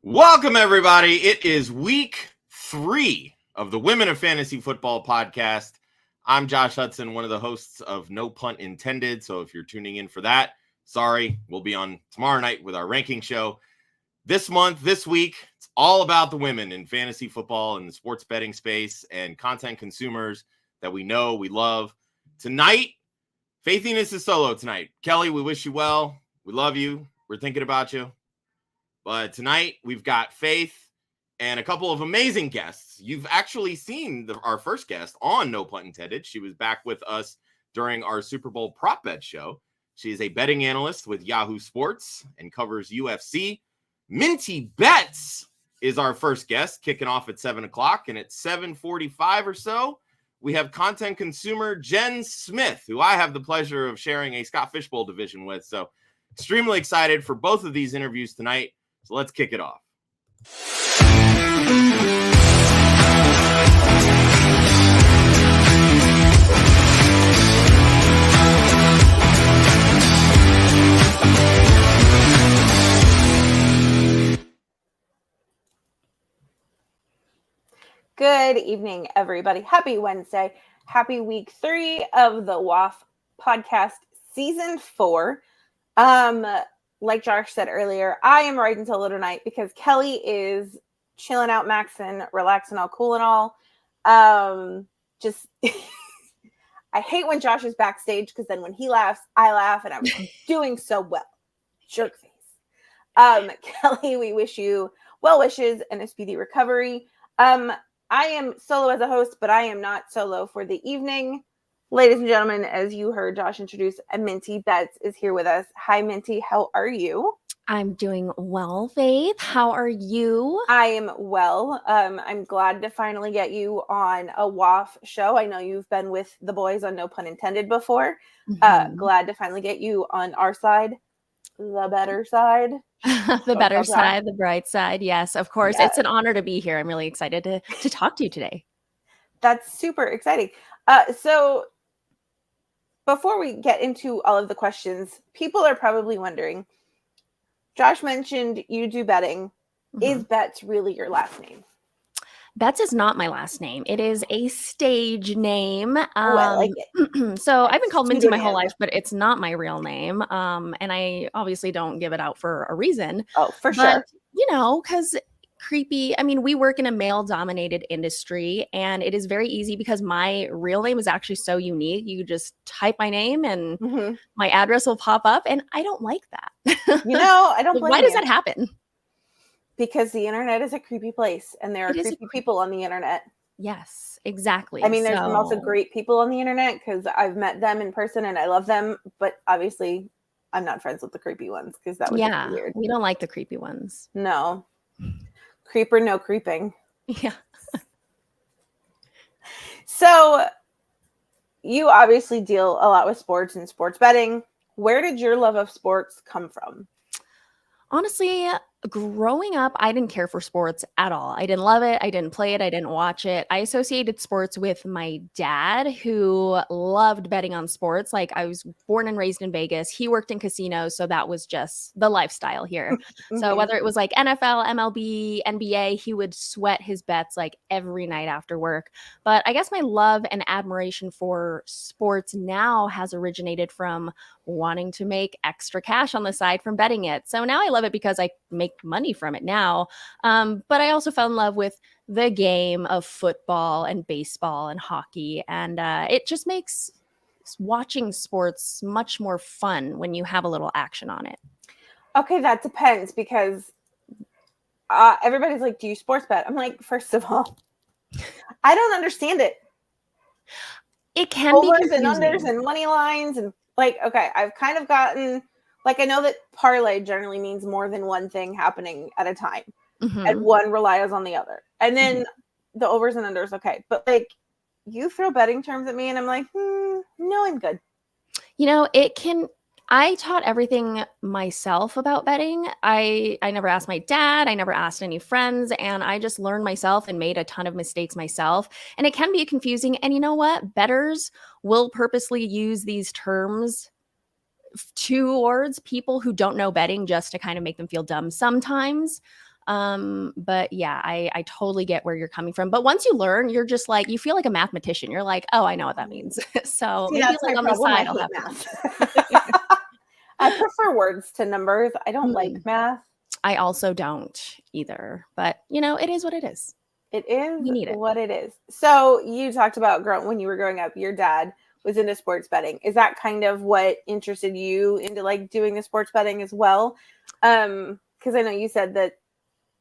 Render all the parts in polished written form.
Welcome, everybody. It is week 3 of the Women of Fantasy Football podcast. I'm Josh Hudson, one of the hosts of No Punt Intended. So if you're tuning in for that, sorry, we'll be on tomorrow night with our ranking show. This week, it's all about the women in fantasy football and the sports betting space and content consumers that we know, we love. Tonight, Faith Enes is solo tonight. Kelly, we wish you well. We love you. We're thinking about you. But tonight, we've got Faith and a couple of amazing guests. You've actually seen our first guest on No Punt Intended. She was back with us during our Super Bowl prop bet show. She is a betting analyst with Yahoo Sports and covers UFC. Minty Bets is our first guest, kicking off at 7 o'clock. And at 7:45 or so, we have content consumer Jen Smith, who I have the pleasure of sharing a Scott Fishbowl division with. So extremely excited for both of these interviews tonight. So let's kick it off. Good evening, everybody. Happy Wednesday. Happy week 3 of the WOFF Podcast Season 4. Like Josh said earlier, I am riding solo tonight because Kelly is chilling out, maxing, relaxing, all cool and all. I hate when Josh is backstage because then when he laughs, I laugh, and I'm doing so well. Jerk face. Kelly, we wish you well wishes and a speedy recovery. I am solo as a host, but I am not solo for the evening. Ladies and gentlemen, as you heard Josh introduce, Minty Bets is here with us. Hi, Minty. How are you? I'm doing well, Faith. How are you? I am well. I'm glad to finally get you on a WOFF show. I know you've been with the boys on No Pun Intended before. Glad to finally get you on our side, the better side. The better side, the bright side. Yes, of course. Yes. It's an honor to be here. I'm really excited to talk to you today. That's super exciting. So before we get into all of the questions, people are probably wondering, Josh mentioned you do betting. Mm-hmm. Is Bets really your last name? Bets is not my last name. It is a stage name. I like it. So I've been called Minty my whole life, but it's not my real name. And I obviously don't give it out for a reason. Oh, for sure. You know, because creepy. I mean, we work in a male-dominated industry, and it is very easy because my real name is actually so unique. You just type my name and my address will pop up, and I don't like that. You know, I don't blame Why does that happen? Because the internet is a creepy place, and there are creepy people on the internet. Yes, exactly. I mean, there's also great people on the internet because I've met them in person and I love them, but obviously I'm not friends with the creepy ones because that would be weird. We don't like the creepy ones. No. Creeper, no creeping. Yeah. So you obviously deal a lot with sports and sports betting. Where did your love of sports come from? Honestly, growing up, I didn't care for sports at all. I didn't love it. I didn't play it. I didn't watch it. I associated sports with my dad, who loved betting on sports. Like, I was born and raised in Vegas. He worked in casinos, so that was just the lifestyle here. So whether it was like NFL, MLB, NBA, he would sweat his bets like every night after work. But I guess my love and admiration for sports now has originated from wanting to make extra cash on the side from betting it. So now I love it because I make money from it now. But I also fell in love with the game of football and baseball and hockey. And it just makes watching sports much more fun when you have a little action on it. Okay, that depends because everybody's like, do you sports bet? I'm like, first of all, I don't understand it. It can Overs be confusing. and unders and money lines and like, okay, I've kind of gotten, like, I know that parlay generally means more than one thing happening at a time. And one relies on the other. And then the overs and unders, okay. But, like, you throw betting terms at me and I'm like, no, I'm good. You know, I taught everything myself about betting. I never asked my dad. I never asked any friends. And I just learned myself and made a ton of mistakes myself. And it can be confusing. And you know what? Bettors will purposely use these terms towards people who don't know betting just to kind of make them feel dumb sometimes. But yeah, I totally get where you're coming from. But once you learn, you're just like, you feel like a mathematician. You're like, oh, I know what that means. So See, maybe that's like my on the problem. side, I I'll hate have math. I prefer words to numbers. I don't like math. I also don't either. But, it is what it is. It is You need it. what it is. So you talked about when you were growing up, your dad was into sports betting. Is that kind of what interested you into like doing the sports betting as well? Because I know you said that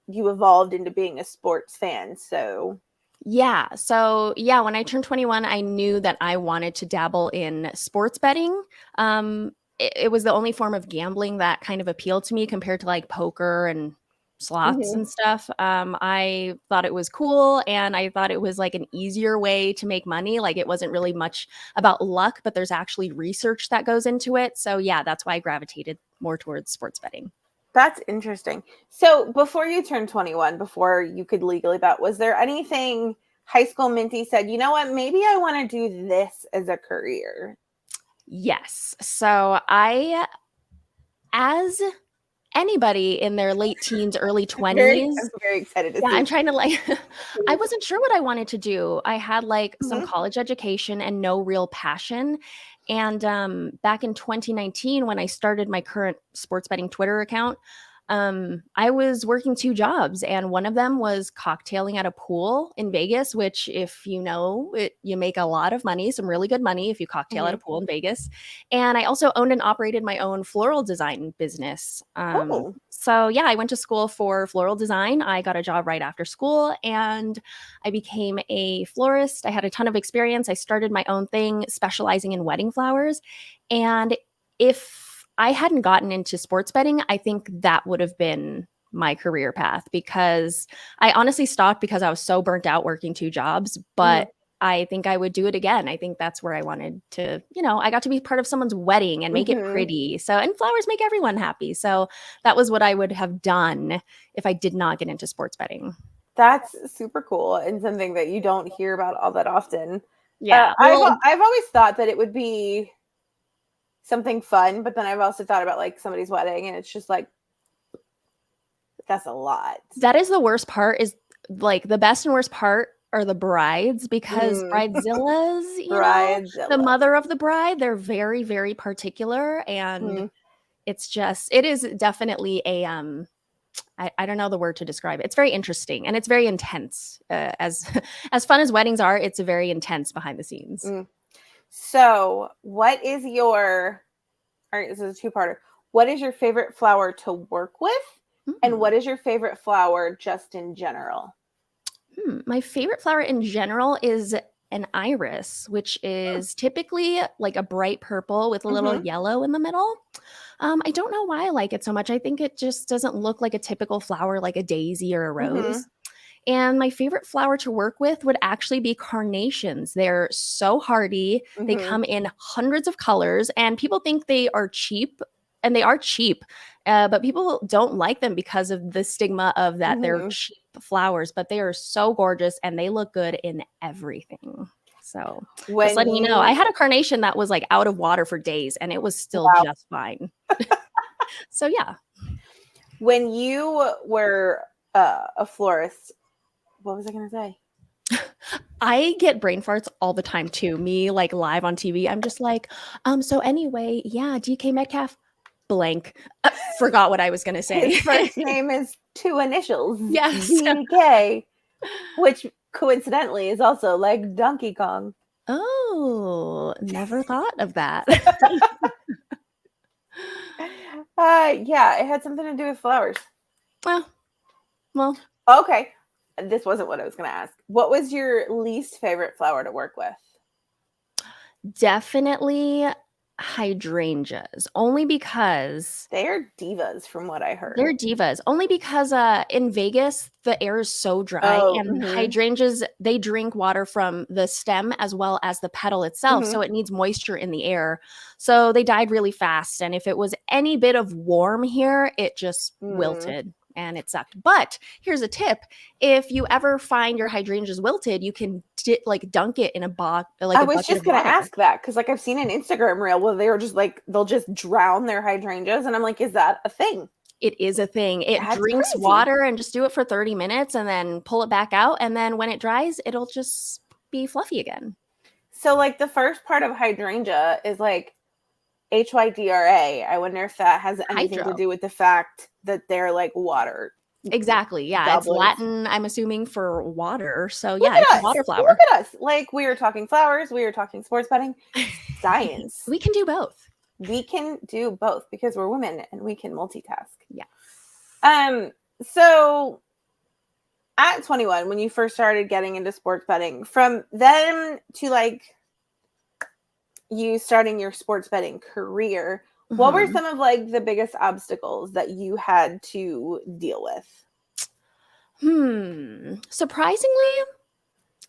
you evolved into being a sports fan. So yeah. So yeah, when I turned 21, I knew that I wanted to dabble in sports betting. It was the only form of gambling that kind of appealed to me compared to like poker and slots and stuff. I thought it was cool, and I thought it was like an easier way to make money. Like it wasn't really much about luck, but there's actually research that goes into it. So yeah, that's why I gravitated more towards sports betting. That's interesting. So before you turned 21, before you could legally bet, was there anything high school Minty said, you know what, maybe I want to do this as a career? Yes. So as anybody in their late teens, early 20s. I'm very excited to see. I'm trying to I wasn't sure what I wanted to do. I had like some college education and no real passion. And back in 2019, when I started my current sports betting Twitter account, I was working 2 jobs, and one of them was cocktailing at a pool in Vegas, which if you know it, you make a lot of money, some really good money if you cocktail at a pool in Vegas. And I also owned and operated my own floral design business. So yeah, I went to school for floral design. I got a job right after school and I became a florist. I had a ton of experience. I started my own thing specializing in wedding flowers. And if I hadn't gotten into sports betting, I think that would have been my career path, because I honestly stopped because I was so burnt out working 2 jobs, but I think I would do it again. I think that's where I wanted to, I got to be part of someone's wedding and make it pretty. So, and flowers make everyone happy. So that was what I would have done if I did not get into sports betting. That's super cool and something that you don't hear about all that often. Yeah. I've always thought that it would be something fun, but then I've also thought about like somebody's wedding, and it's just like, that's a lot. That is the worst part. Is like the best and worst part are the brides, because bridezillas, the mother of the bride, they're very, very particular, and it is definitely a I don't know the word to describe it. It's very interesting and it's very intense. As fun as weddings are, it's very intense behind the scenes. So what is all right, this is a 2-parter. What is your favorite flower to work with? And what is your favorite flower just in general? My favorite flower in general is an iris, which is typically like a bright purple with a little yellow in the middle. I don't know why I like it so much. I think it just doesn't look like a typical flower, like a daisy or a rose. And my favorite flower to work with would actually be carnations. They're so hardy. They come in hundreds of colors, and people think they are cheap, and they are cheap, but people don't like them because of the stigma of that they're cheap flowers, but they are so gorgeous and they look good in everything. So just letting you know, I had a carnation that was like out of water for days and it was still just fine. So yeah. When you were a florist, what was I going to say? I get brain farts all the time too. Me like live on TV. I'm just like, so anyway, yeah, DK Metcalf, blank. Forgot what I was going to say. His first name is 2 initials. Yes. DK, which coincidentally is also like Donkey Kong. Oh, never thought of that. Yeah, it had something to do with flowers. Well. Okay. This wasn't what I was going to ask. What was your least favorite flower to work with? Definitely hydrangeas, only because they're divas from what I heard. They're divas only because in Vegas the air is so dry, and hydrangeas, they drink water from the stem as well as the petal itself, so it needs moisture in the air. So they died really fast, and if it was any bit of warm here, it just wilted. And it sucked. But here's a tip. If you ever find your hydrangeas wilted, you can dunk it in a box. I was just going to ask that, because like I've seen an Instagram reel where they were just like, they'll just drown their hydrangeas. And I'm like, is that a thing? It is a thing. It That's drinks crazy. water, and just do it for 30 minutes and then pull it back out. And then when it dries, it'll just be fluffy again. So like the first part of hydrangea is like HYDRA. I wonder if that has anything Hydro. to do with the fact that they're like water. Exactly. Yeah. Doublets. It's Latin, I'm assuming, for water. So Look yeah, at it's us. a water flower. Look at us. Like we were talking flowers, we were talking sports betting, science. We can do both. We can do both because we're women and we can multitask. Yeah. So at 21, when you first started getting into sports betting, from then to like you starting your sports betting career, what were some of like the biggest obstacles that you had to deal with? Surprisingly,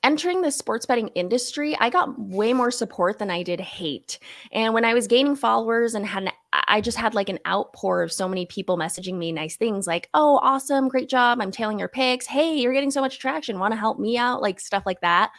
entering the sports betting industry, I got way more support than I did hate. And when I was gaining followers and I just had like an outpour of so many people messaging me nice things like, oh, awesome, great job, I'm tailing your picks. Hey, you're getting so much traction. Want to help me out? Like stuff like that.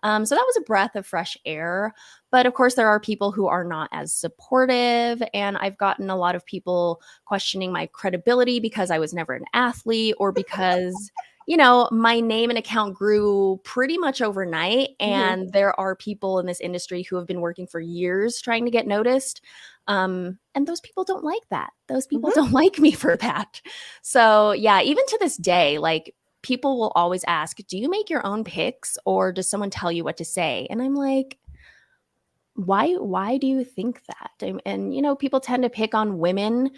So that was a breath of fresh air. But of course, there are people who are not as supportive. And I've gotten a lot of people questioning my credibility because I was never an athlete, or because, you know, my name and account grew pretty much overnight. And there are people in this industry who have been working for years trying to get noticed. And those people don't like that. Those people don't like me for that. So yeah, even to this day, like, people will always ask, do you make your own picks or does someone tell you what to say? And I'm like, why do you think that? And you know, people tend to pick on women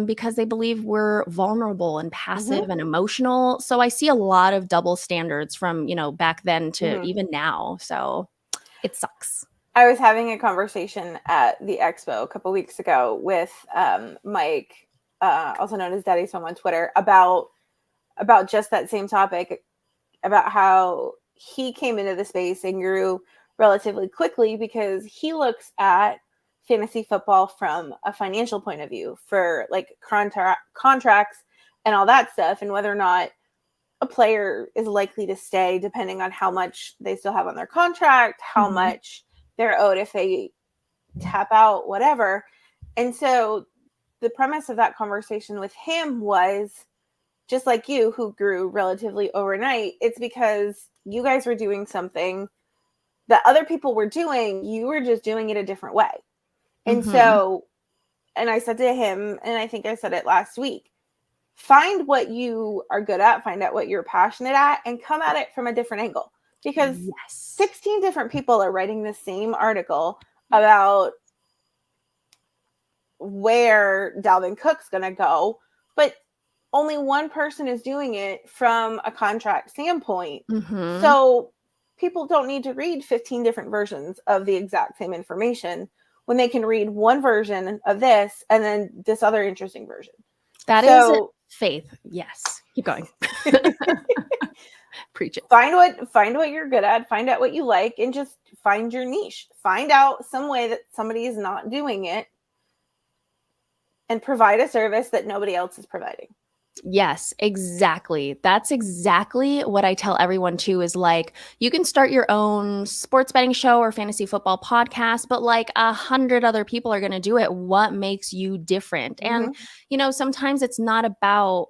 because they believe we're vulnerable and passive and emotional. So I see a lot of double standards from, you know, back then to even now. So it sucks. I was having a conversation at the expo a couple weeks ago with Mike, also known as Daddy Swim on Twitter, about just that same topic, about how he came into the space and grew relatively quickly because he looks at fantasy football from a financial point of view for like contracts and all that stuff, and whether or not a player is likely to stay depending on how much they still have on their contract, how much they're owed if they tap out, whatever. And so the premise of that conversation with him was, just like you, who grew relatively overnight, it's because you guys were doing something that other people were doing. You were just doing it a different way. And so, and I said to him, and I think I said it last week, find what you are good at, find out what you're passionate at, and come at it from a different angle. Because 16 different people are writing the same article about where Dalvin Cook's going to go, but only one person is doing it from a contract standpoint. So people don't need to read 15 different versions of the exact same information when they can read one version of this and then this other interesting version. That is faith. Yes. Keep going. Preach it. Find what you're good at, find out what you like, and just find your niche. Find out some way that somebody is not doing it and provide a service that nobody else is providing. Yes, exactly. That's exactly what I tell everyone too, is like, you can start your own sports betting show or fantasy football podcast, but like 100 other people are going to do it. What makes you different? And, you know, sometimes it's not about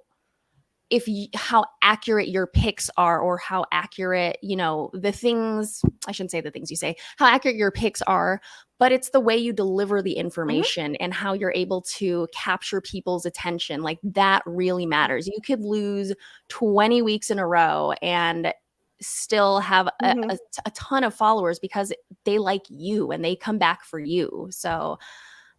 how accurate your picks are, or how accurate, you know, the things, I shouldn't say the things you say, how accurate your picks are, but it's the way you deliver the information and how you're able to capture people's attention. Like, that really matters. You could lose 20 weeks in a row and still have a ton of followers because they like you and they come back for you. So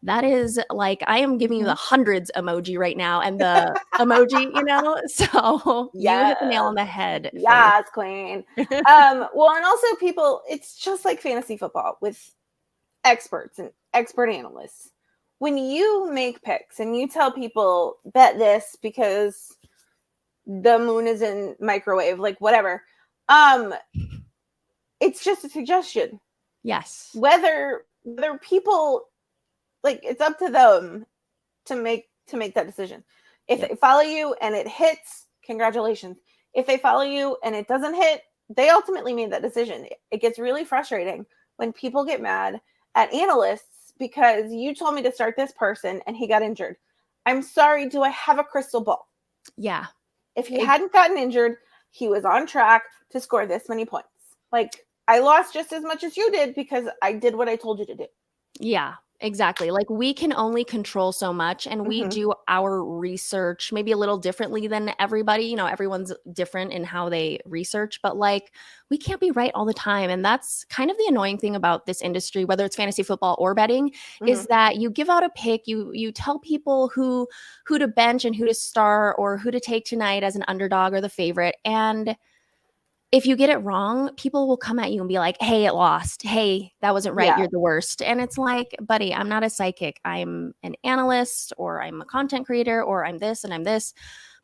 that is like, I am giving you the hundreds emoji right now and the emoji, you know, so you hit the nail on the head. Yes, queen. Well, and also people, it's just like fantasy football with experts and expert analysts. When you make picks and you tell people bet this because the moon is in microwave, like whatever, it's just a suggestion. Yes. Whether people, like, it's up to them to make that decision. If they follow you and it hits, congratulations. If they follow you and it doesn't hit, they ultimately made that decision. It gets really frustrating when people get mad at analysts because you told me to start this person and he got injured. I'm sorry, do I have a crystal ball? Yeah. If he hadn't gotten injured, he was on track to score this many points. Like, I lost just as much as you did because I did what I told you to do. Yeah, exactly. Like, we can only control so much, and we do our research maybe a little differently than everybody. You know, everyone's different in how they research, but like, we can't be right all the time. And that's kind of the annoying thing about this industry, whether it's fantasy football or betting, is that you give out a pick, you tell people who to bench and who to start or who to take tonight as an underdog or the favorite. And if you get it wrong, people will come at you and be like, hey, it lost. Hey, that wasn't right. Yeah. You're the worst. And it's like, buddy, I'm not a psychic. I'm an analyst, or I'm a content creator, or I'm this and I'm this.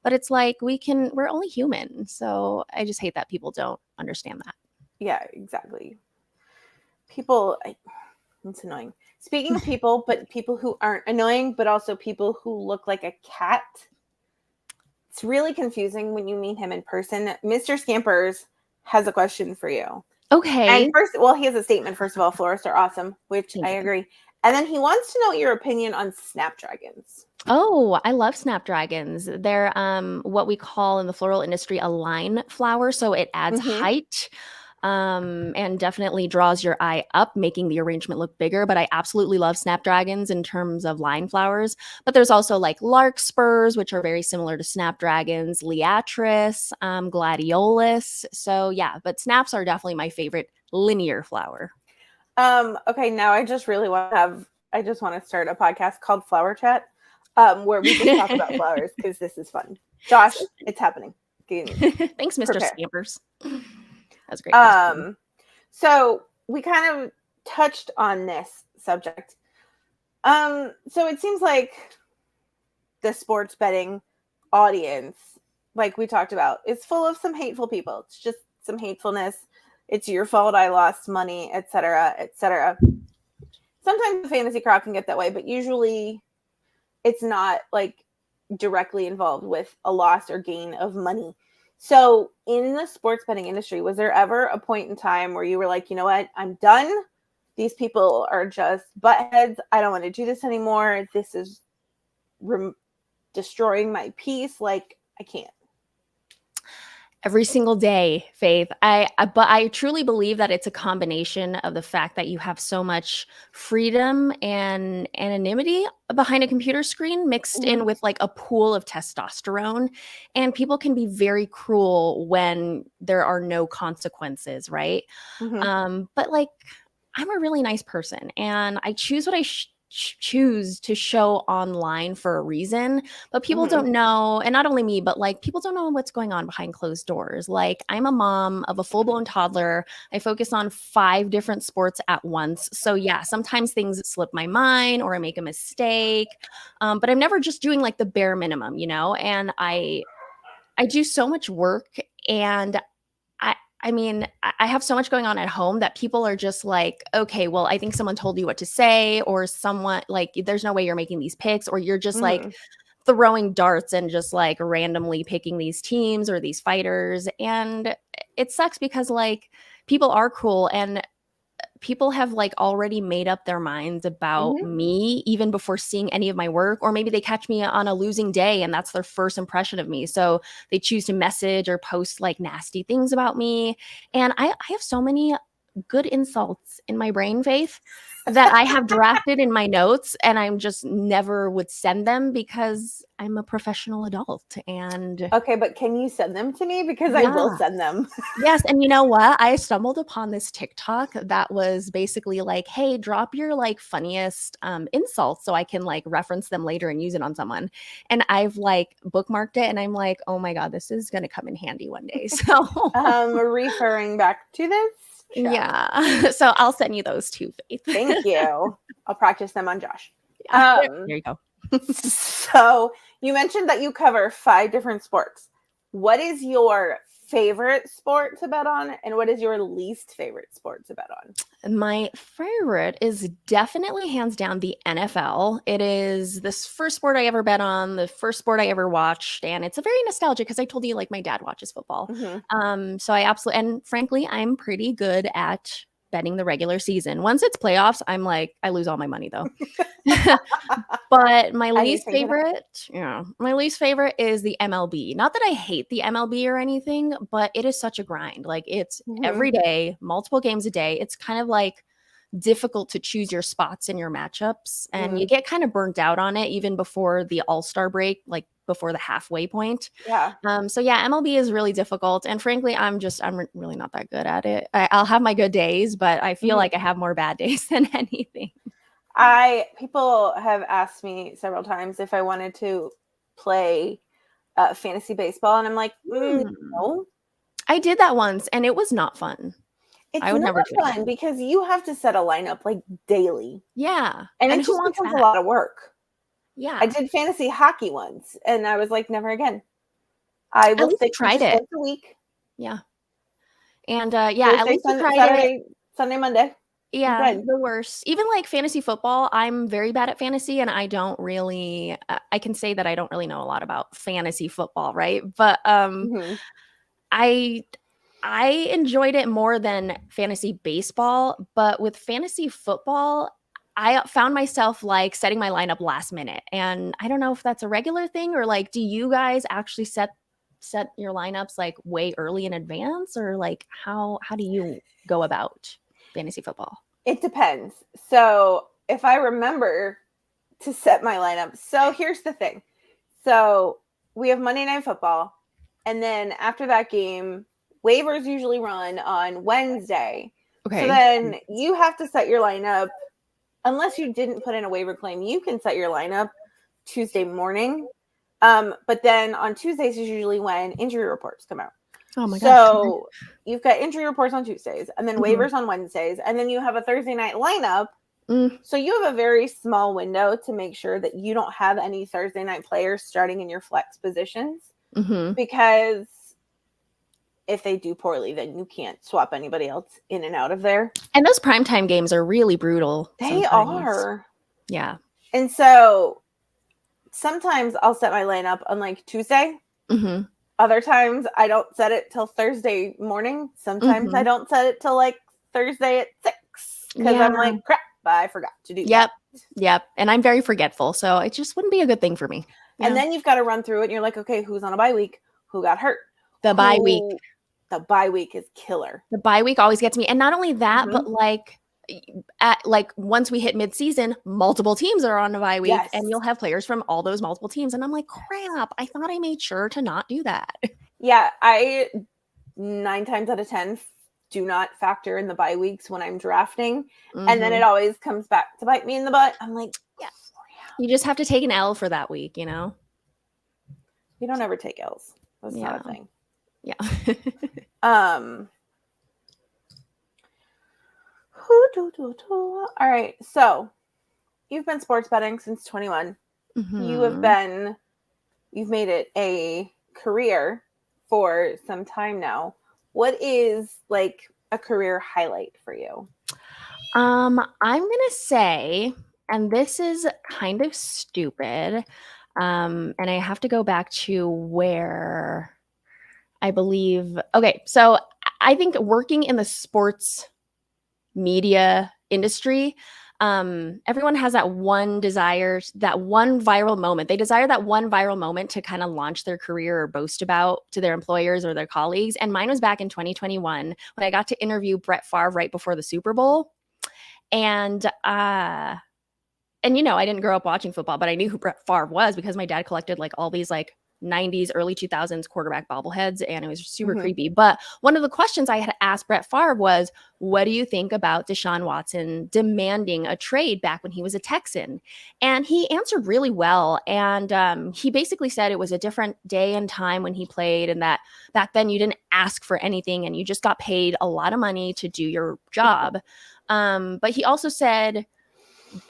But it's like, we're only human. So I just hate that people don't understand that. Yeah, exactly. People, it's annoying. Speaking of people, but people who aren't annoying, but also people who look like a cat. It's really confusing when you meet him in person. Mr. Scampers has a question for you. Okay. And he has a statement. First of all, florists are awesome, which I agree. And then he wants to know your opinion on snapdragons. Oh, I love snapdragons. They're what we call in the floral industry a line flower. So it adds height. And definitely draws your eye up, making the arrangement look bigger. But I absolutely love snapdragons in terms of line flowers. But there's also like larkspurs, which are very similar to snapdragons, liatris, gladiolus. So yeah, but snaps are definitely my favorite linear flower. Okay, now I just really want to start a podcast called Flower Chat, where we just talk about flowers because this is fun. Josh, it's happening. Thanks, Mr. Prepare. Scampers. That's great. So we kind of touched on this subject. So it seems like the sports betting audience, like we talked about, is full of some hateful people. It's just some hatefulness. It's your fault I lost money, etc., etc. Sometimes the fantasy crowd can get that way, but usually it's not like directly involved with a loss or gain of money. So in the sports betting industry, was there ever a point in time where you were like, you know what, I'm done. These people are just buttheads. I don't want to do this anymore. This is destroying my peace. Like, I can't. Every single day, Faith. But I truly believe that it's a combination of the fact that you have so much freedom and anonymity behind a computer screen mixed in with like a pool of testosterone. And people can be very cruel when there are no consequences, right? But like, I'm a really nice person and I choose what I choose to show online for a reason, but people don't know. And not only me, but like people don't know what's going on behind closed doors. Like, I'm a mom of a full-blown toddler. I focus on 5 different sports at once. So yeah, sometimes things slip my mind or I make a mistake. But I'm never just doing like the bare minimum, you know? And I do so much work, and I mean, I have so much going on at home that people are just like, okay, well, I think someone told you what to say, or someone like, there's no way you're making these picks, or you're just like throwing darts and just like randomly picking these teams or these fighters. And it sucks because like people are cruel, and people have like already made up their minds about me even before seeing any of my work, or maybe they catch me on a losing day and that's their first impression of me. So they choose to message or post like nasty things about me. And I have so many good insults in my brain, Faith, that I have drafted in my notes, and I'm just never would send them because I'm a professional adult. And okay, but can you send them to me? Because I will send them. Yes. And you know what? I stumbled upon this TikTok that was basically like, hey, drop your like funniest insults so I can like reference them later and use it on someone. And I've like bookmarked it, and I'm like, oh my God, this is going to come in handy one day. So referring back to this. Yeah. So I'll send you those too, Faith. Thank you. I'll practice them on Josh. There you go. So you mentioned that you cover 5 different sports. What is your favorite sport to bet on, and what is your least favorite sport to bet on? My favorite is definitely hands down the NFL. It is this first sport I ever bet on, the first sport I ever watched, and it's a very nostalgic because I told you like my dad watches football. So I absolutely, and frankly, I'm pretty good at betting the regular season. Once it's playoffs, I'm like, I lose all my money though. But my least favorite is the MLB. Not that I hate the MLB or anything, but it is such a grind. Like it's every day, multiple games a day. It's kind of like difficult to choose your spots in your matchups, and you get kind of burnt out on it even before the All-Star break, like before the halfway point. So MLB is really difficult, and frankly I'm really not that good at it. I'll have my good days, but I feel like I have more bad days than anything. People have asked me several times if I wanted to play fantasy baseball, and I'm like, no. I did that once and it was not fun. I would never do fun because you have to set a lineup like daily. Yeah. And it just becomes a lot of work. Yeah. I did fantasy hockey once and I was like, never again. I will stick to it once a week. Yeah. And at least I tried Saturday, Sunday, Monday. Yeah, the worst. Even like fantasy football, I'm very bad at fantasy, and I don't really. I can say that I don't really know a lot about fantasy football, right? But I enjoyed it more than fantasy baseball. But with fantasy football, I found myself like setting my lineup last minute, and I don't know if that's a regular thing or like, do you guys actually set your lineups like way early in advance, or like how do you go about fantasy football? It depends. So if I remember to set my lineup. So here's the thing. So we have Monday Night Football. And then after that game, waivers usually run on Wednesday. Okay. So then you have to set your lineup. Unless you didn't put in a waiver claim, you can set your lineup Tuesday morning. But then on Tuesdays is usually when injury reports come out. Oh my gosh. So you've got injury reports on Tuesdays and then waivers on Wednesdays. And then you have a Thursday night lineup. So you have a very small window to make sure that you don't have any Thursday night players starting in your flex positions. Because if they do poorly, then you can't swap anybody else in and out of there. And those primetime games are really brutal. They are. Yeah. And so sometimes I'll set my lineup on like Tuesday. Other times I don't set it till Thursday morning. Sometimes I don't set it till like Thursday at 6 because I'm like, crap, I forgot to do that. Yep. And I'm very forgetful. So it just wouldn't be a good thing for me. And then you've got to run through it and you're like, okay, who's on a bye week? Who got hurt? The bye week. The bye week is killer. The bye week always gets me. And not only that, but like once we hit mid-season, multiple teams are on a bye week and you'll have players from all those multiple teams. And I'm like, crap, I thought I made sure to not do that. Yeah, I 9 times out of 10 do not factor in the bye weeks when I'm drafting. And then it always comes back to bite me in the butt. I'm like, you just have to take an L for that week, you know? You don't ever take L's. That's not a thing. Yeah. All right. So you've been sports betting since 21. You've made it a career for some time now. What is like a career highlight for you? I'm going to say, and this is kind of stupid, and I have to go back to where I believe, so I think working in the sports media industry, everyone has that one desire, that one viral moment. They desire that one viral moment to kind of launch their career or boast about to their employers or their colleagues. And mine was back in 2021 when I got to interview Brett Favre right before the Super Bowl. And you know, I didn't grow up watching football, but I knew who Brett Favre was because my dad collected like all these like 90s, early 2000s quarterback bobbleheads, and it was super creepy. But one of the questions I had asked Brett Favre was, what do you think about Deshaun Watson demanding a trade back when he was a Texan? And he answered really well. And he basically said it was a different day and time when he played, and that back then you didn't ask for anything and you just got paid a lot of money to do your job. But he also said,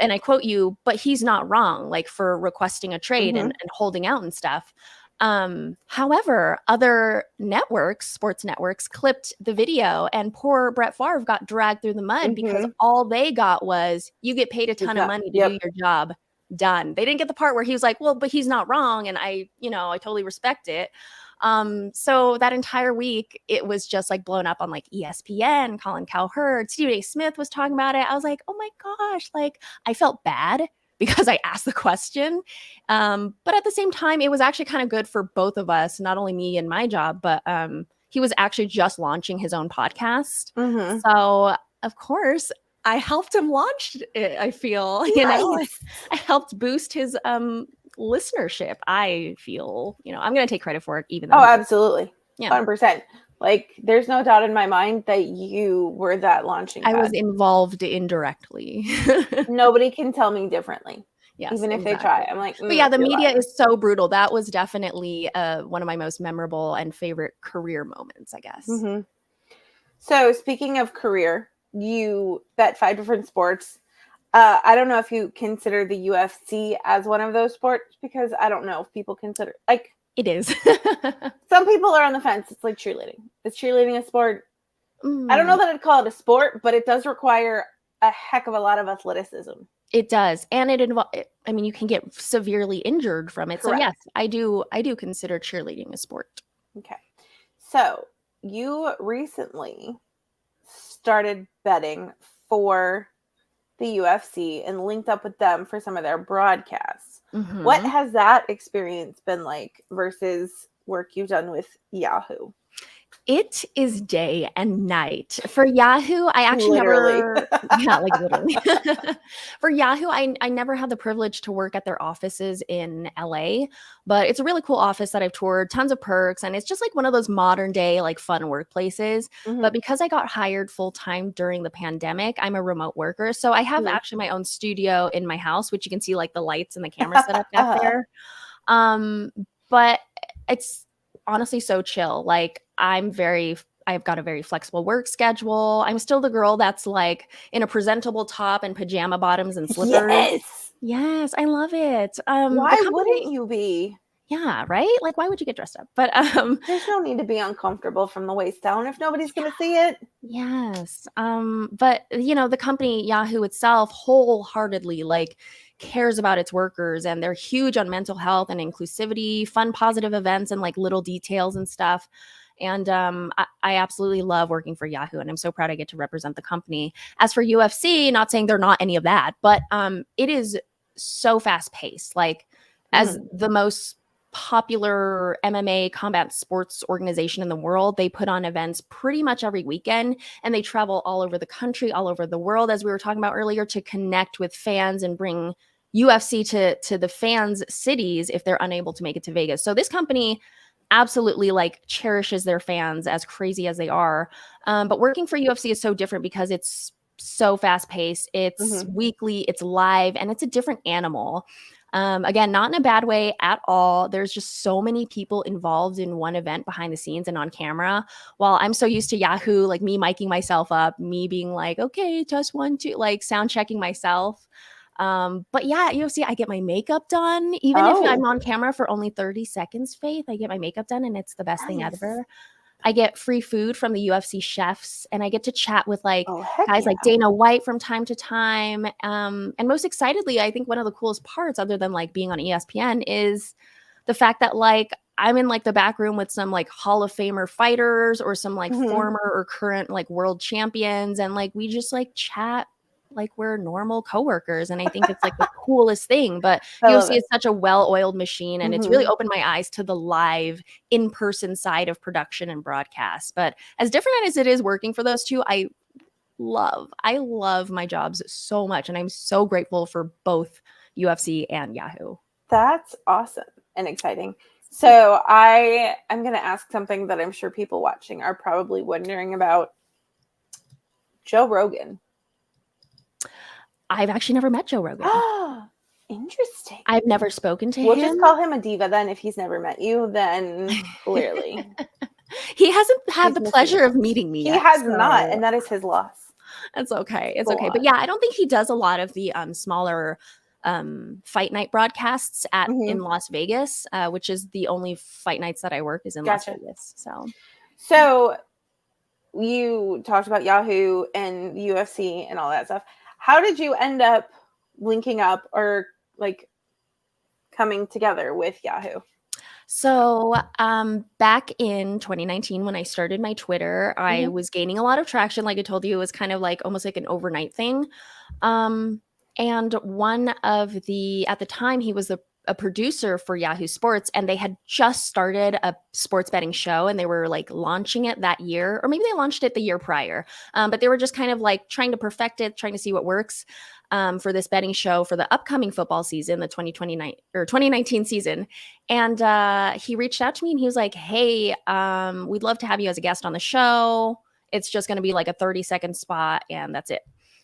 and I quote you, but he's not wrong, like for requesting a trade and holding out and stuff. However, other networks, sports networks, clipped the video, and poor Brett Favre got dragged through the mud because all they got was, you get paid a ton of money to do your job. Done. They didn't get the part where he was like, well, but he's not wrong. And I totally respect it. So that entire week, it was just like blown up on like ESPN. Colin Cowherd, Stephen A. Smith was talking about it. I was like, oh my gosh, like I felt bad because I asked the question. But at the same time, it was actually kind of good for both of us, not only me and my job, but he was actually just launching his own podcast. Mm-hmm. So of course, I helped him launch it, I feel, you know, I helped boost his listenership. I feel, you know, I'm going to take credit for it, even though. Oh, absolutely. Yeah. 100%. Like, there's no doubt in my mind that you were that launching pad. I was involved indirectly. Nobody can tell me differently. Yes, even if they try. I'm like, but yeah, the media lying. is so brutal. That was definitely one of my most memorable and favorite career moments, I guess. Mm-hmm. So speaking of career, you bet 5 different sports. I don't know if you consider the UFC as one of those sports, because I don't know if people consider, like, it is. Some people are on the fence. It's like cheerleading. Is cheerleading a sport? I don't know that I'd call it a sport, but it does require a heck of a lot of athleticism. It does. And it involves, I mean, you can get severely injured from it. Correct. So yes, I do consider cheerleading a sport. Okay. So you recently started betting for the UFC and linked up with them for some of their broadcasts. Mm-hmm. What has that experience been like versus work you've done with Yahoo? It is day and night. For Yahoo, I actually literally. Literally. For Yahoo, I never had the privilege to work at their offices in LA, but it's a really cool office that I've toured, tons of perks, and it's just like one of those modern day, like fun workplaces. Mm-hmm. But because I got hired full-time during the pandemic, I'm a remote worker. So I have actually my own studio in my house, which you can see like the lights and the camera set up back there. But it's honestly so chill. Like I've got a very flexible work schedule. I'm still the girl that's like in a presentable top and pajama bottoms and slippers. Yes, I love it. Why wouldn't you be? Yeah, right? Like why would you get dressed up? But there's no need to be uncomfortable from the waist down if nobody's going to see it. Yes. But you know, the company Yahoo itself wholeheartedly like cares about its workers, and they're huge on mental health and inclusivity, fun, positive events, and like little details and stuff. And I absolutely love working for Yahoo, and I'm so proud I get to represent the company. As for UFC, not saying they're not any of that, but it is so fast paced. Like as the most popular MMA combat sports organization in the world, they put on events pretty much every weekend, and they travel all over the country, all over the world, as we were talking about earlier, to connect with fans and bring UFC to the fans' cities if they're unable to make it to Vegas. So this company absolutely like cherishes their fans, as crazy as they are. But working for UFC is so different because it's so fast paced. It's weekly, it's live, and it's a different animal. Again, not in a bad way at all. There's just so many people involved in one event behind the scenes and on camera. While I'm so used to Yahoo, like me miking myself up, me being like, okay, just 1, 2, like sound checking myself. But yeah, UFC, I get my makeup done. Even if I'm on camera for only 30 seconds, Faith, I get my makeup done, and it's the best thing ever. I get free food from the UFC chefs, and I get to chat with like guys like Dana White from time to time. And most excitedly, I think one of the coolest parts, other than like being on ESPN, is the fact that like I'm in like the back room with some like Hall of Famer fighters or some like former or current like world champions, and like we just like chat like we're normal coworkers, and I think it's like the coolest thing. But UFC is such a well-oiled machine, and it's really opened my eyes to the live in-person side of production and broadcast. But as different as it is working for those two, I love my jobs so much, and I'm so grateful for both UFC and Yahoo. That's awesome and exciting. So I'm going to ask something that I'm sure people watching are probably wondering about. Joe Rogan. I've actually never met Joe Rogan. Interesting. I've never spoken to him. We'll just call him a diva then. If he's never met you, then clearly. He hasn't had the pleasure of meeting me yet. He has not, and that is his loss. That's okay. It's okay. But yeah, I don't think he does a lot of the smaller fight night broadcasts in Las Vegas, which is the only fight nights that I work is in Las Vegas. So you talked about Yahoo and UFC and all that stuff. How did you end up linking up or like coming together with Yahoo? So, back in 2019, when I started my Twitter, I was gaining a lot of traction. Like I told you, it was kind of like almost like an overnight thing. And one of at the time, he was a producer for Yahoo Sports, and they had just started a sports betting show, and they were like launching it that year, or maybe they launched it the year prior. But they were just kind of like trying to perfect it, trying to see what works. For this betting show for the upcoming football season, the 2019 season. And he reached out to me and he was like, hey, we'd love to have you as a guest on the show. It's just going to be like a 30-second spot and that's it.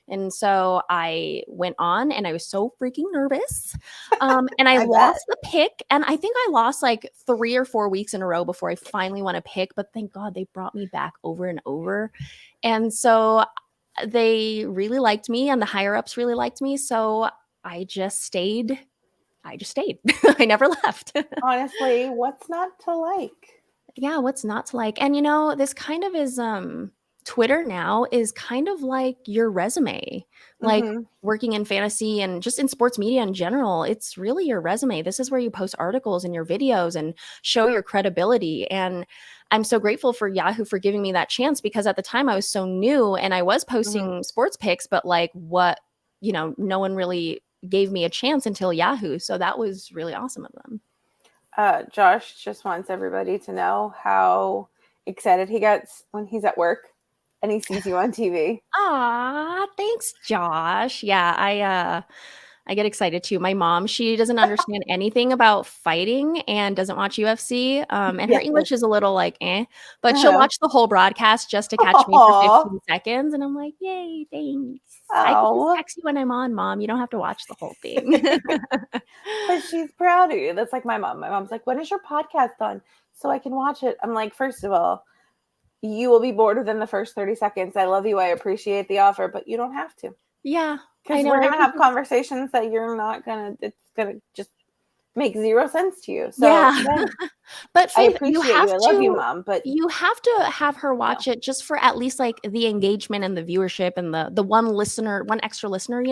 And so I went on and I was so freaking nervous. And I lost the pick. And I think I lost like 3 or 4 weeks in a row before I finally won a pick. But thank God they brought me back over and over. And so they really liked me and the higher ups really liked me. So I just stayed. I never left. Honestly, what's not to like? Yeah, what's not to like? And this kind of is Twitter now is kind of like your resume. Like working in fantasy and just in sports media in general, it's really your resume. This is where you post articles and your videos and show your credibility. And I'm so grateful for Yahoo for giving me that chance, because at the time I was so new and I was posting sports picks, but like no one really gave me a chance until Yahoo. So that was really awesome of them. Josh just wants everybody to know how excited he gets when he's at work and he sees you on TV. Aw, thanks, Josh. Yeah, I get excited too. My mom, she doesn't understand anything about fighting and doesn't watch UFC. And her English is a little like, but she'll watch the whole broadcast just to catch me for 15 seconds. And I'm like, yay, thanks. I can just text you when I'm on, Mom. You don't have to watch the whole thing. But she's proud of you. That's like my mom. My mom's like, when is your podcast done so I can watch it? I'm like, first of all, you will be bored within the first 30 seconds. I love you. I appreciate the offer, but you don't have to. Yeah. Because we're going to have conversations that you're not going to, it's going to just make zero sense to you. So yeah. But Faith, I appreciate you. I love you, Mom. But you have to have her watch it just for at least like the engagement and the viewership and the one extra listener,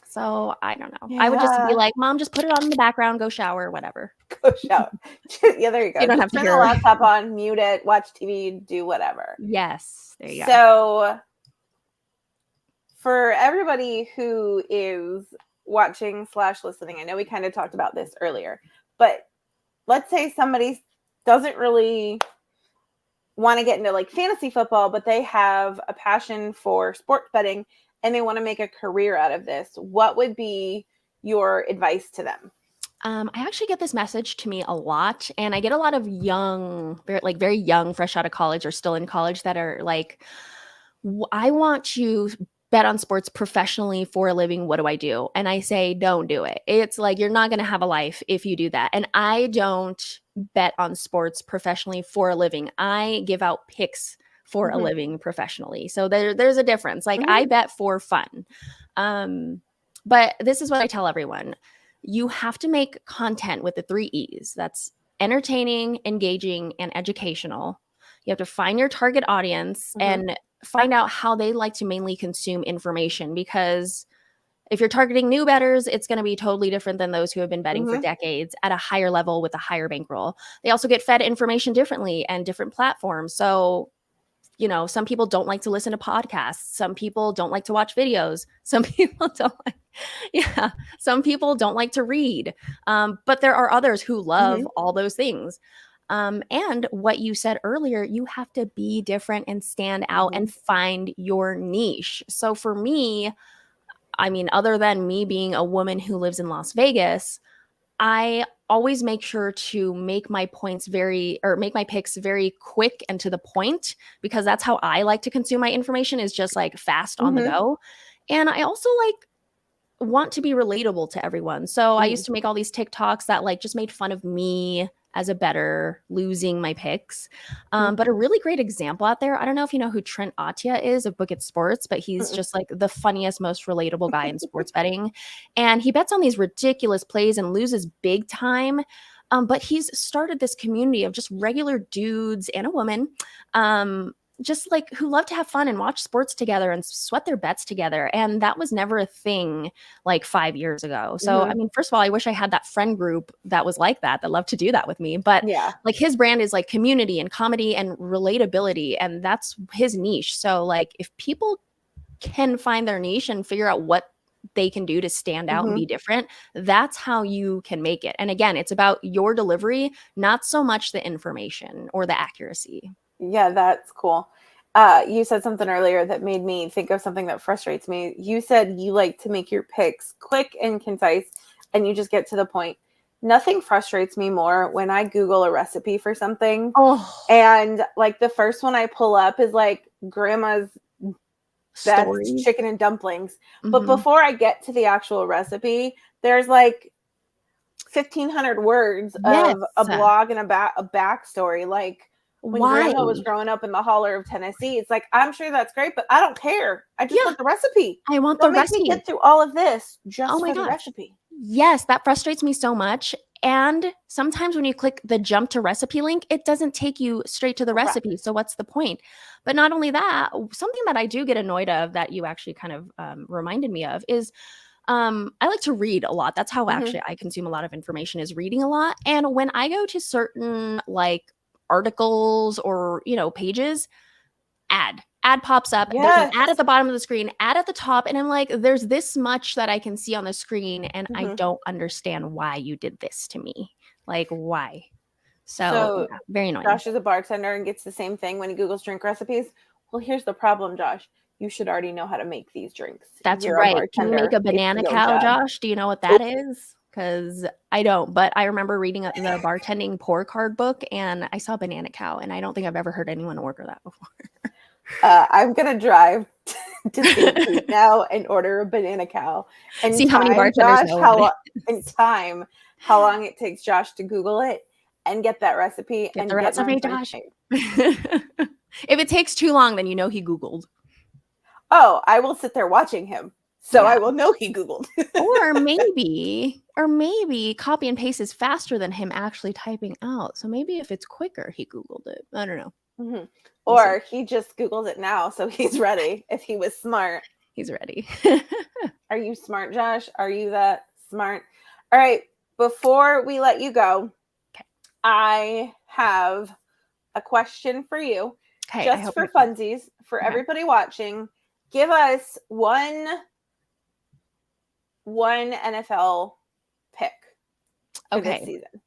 So I don't know. Yeah. I would just be like, Mom, just put it on in the background, go shower, whatever. Go shower. Yeah, there you go. You don't have to turn the laptop on, mute it, watch TV, do whatever. Yes. There you go. So for everybody who is watching / listening, I know we kind of talked about this earlier, but let's say somebody doesn't really want to get into like fantasy football, but they have a passion for sports betting and they want to make a career out of this. What would be your advice to them? I actually get this message to me a lot, and I get a lot of young, very young, fresh out of college or still in college that are like, I want to bet on sports professionally for a living. What do I do? And I say, don't do it. It's like, you're not going to have a life if you do that. And I don't bet on sports professionally for a living. I give out picks for a living professionally. So there's a difference. Like I bet for fun. But this is what I tell everyone. You have to make content with the 3 E's. That's entertaining, engaging, and educational. You have to find your target audience and find out how they like to mainly consume information, because if you're targeting new bettors, it's going to be totally different than those who have been betting for decades at a higher level with a higher bankroll. They also get fed information differently and different platforms. So, some people don't like to listen to podcasts. Some people don't like to watch videos. Some people don't like to read. But there are others who love all those things. And what you said earlier, you have to be different and stand out and find your niche. So for me, other than me being a woman who lives in Las Vegas, I always make sure to make my picks very quick and to the point, because that's how I like to consume my information, is just like fast on the go. And I also want to be relatable to everyone. So I used to make all these TikToks that just made fun of me as a bettor losing my picks. But a really great example out there, I don't know if you know who Trent Attia is of Book It Sports, but he's just the funniest, most relatable guy in sports betting. And he bets on these ridiculous plays and loses big time. But he's started this community of just regular dudes and a woman just like who love to have fun and watch sports together and sweat their bets together. And that was never a thing like 5 years ago. So, I mean, first of all, I wish I had that friend group that was like that loved to do that with me. But Yeah. like his brand is like community and comedy and relatability. And that's his niche. So like if people can find their niche and figure out what they can do to stand out and be different, that's how you can make it. And again, it's about your delivery, not so much the information or the accuracy. Yeah, that's cool. You said something earlier that made me think of something that frustrates me. You said you like to make your picks quick and concise, and you just get to the point. Nothing frustrates me more when I Google a recipe for something, and like the first one I pull up is like grandma's best chicken and dumplings. But before I get to the actual recipe, there's like 1,500 words of a blog and a backstory. Like, when grandma was growing up in the holler of Tennessee, it's like, I'm sure that's great, but I don't care. I just want the recipe. I want don't the recipe. Make me get through all of this just for the recipe. Yes, that frustrates me so much. And sometimes when you click the jump to recipe link, it doesn't take you straight to the recipe. So what's the point? But not only that, something that I do get annoyed of that you actually kind of reminded me of is I like to read a lot. That's how actually I consume a lot of information, is reading a lot. And when I go to certain like articles or, pages, ad pops up. There's an ad at the bottom of the screen, ad at the top. And I'm like, there's this much that I can see on the screen. And I don't understand why you did this to me. Like, why? So very annoying. Josh is a bartender and gets the same thing when he Googles drink recipes. Well, here's the problem, Josh. You should already know how to make these drinks. That's right. Can you make a banana cow, Josh? Do you know what that is? Because I don't, but I remember reading the bartending pour card book, and I saw banana cow, and I don't think I've ever heard anyone order that before. I'm gonna drive to St. now and order a banana cow and see how many bartenders know how long it takes Josh to Google it and get that recipe get Josh. If it takes too long, then he Googled. Oh, I will sit there watching him. So I will know he Googled. or maybe copy and paste is faster than him actually typing out. So maybe if it's quicker, he Googled it. I don't know. Or he just Googled it now, so he's ready. If he was smart. He's ready. Are you smart, Josh? Are you that smart? All right. Before we let you go, I have a question for you. Okay, just for funsies, for everybody watching. Give us one NFL pick for this season.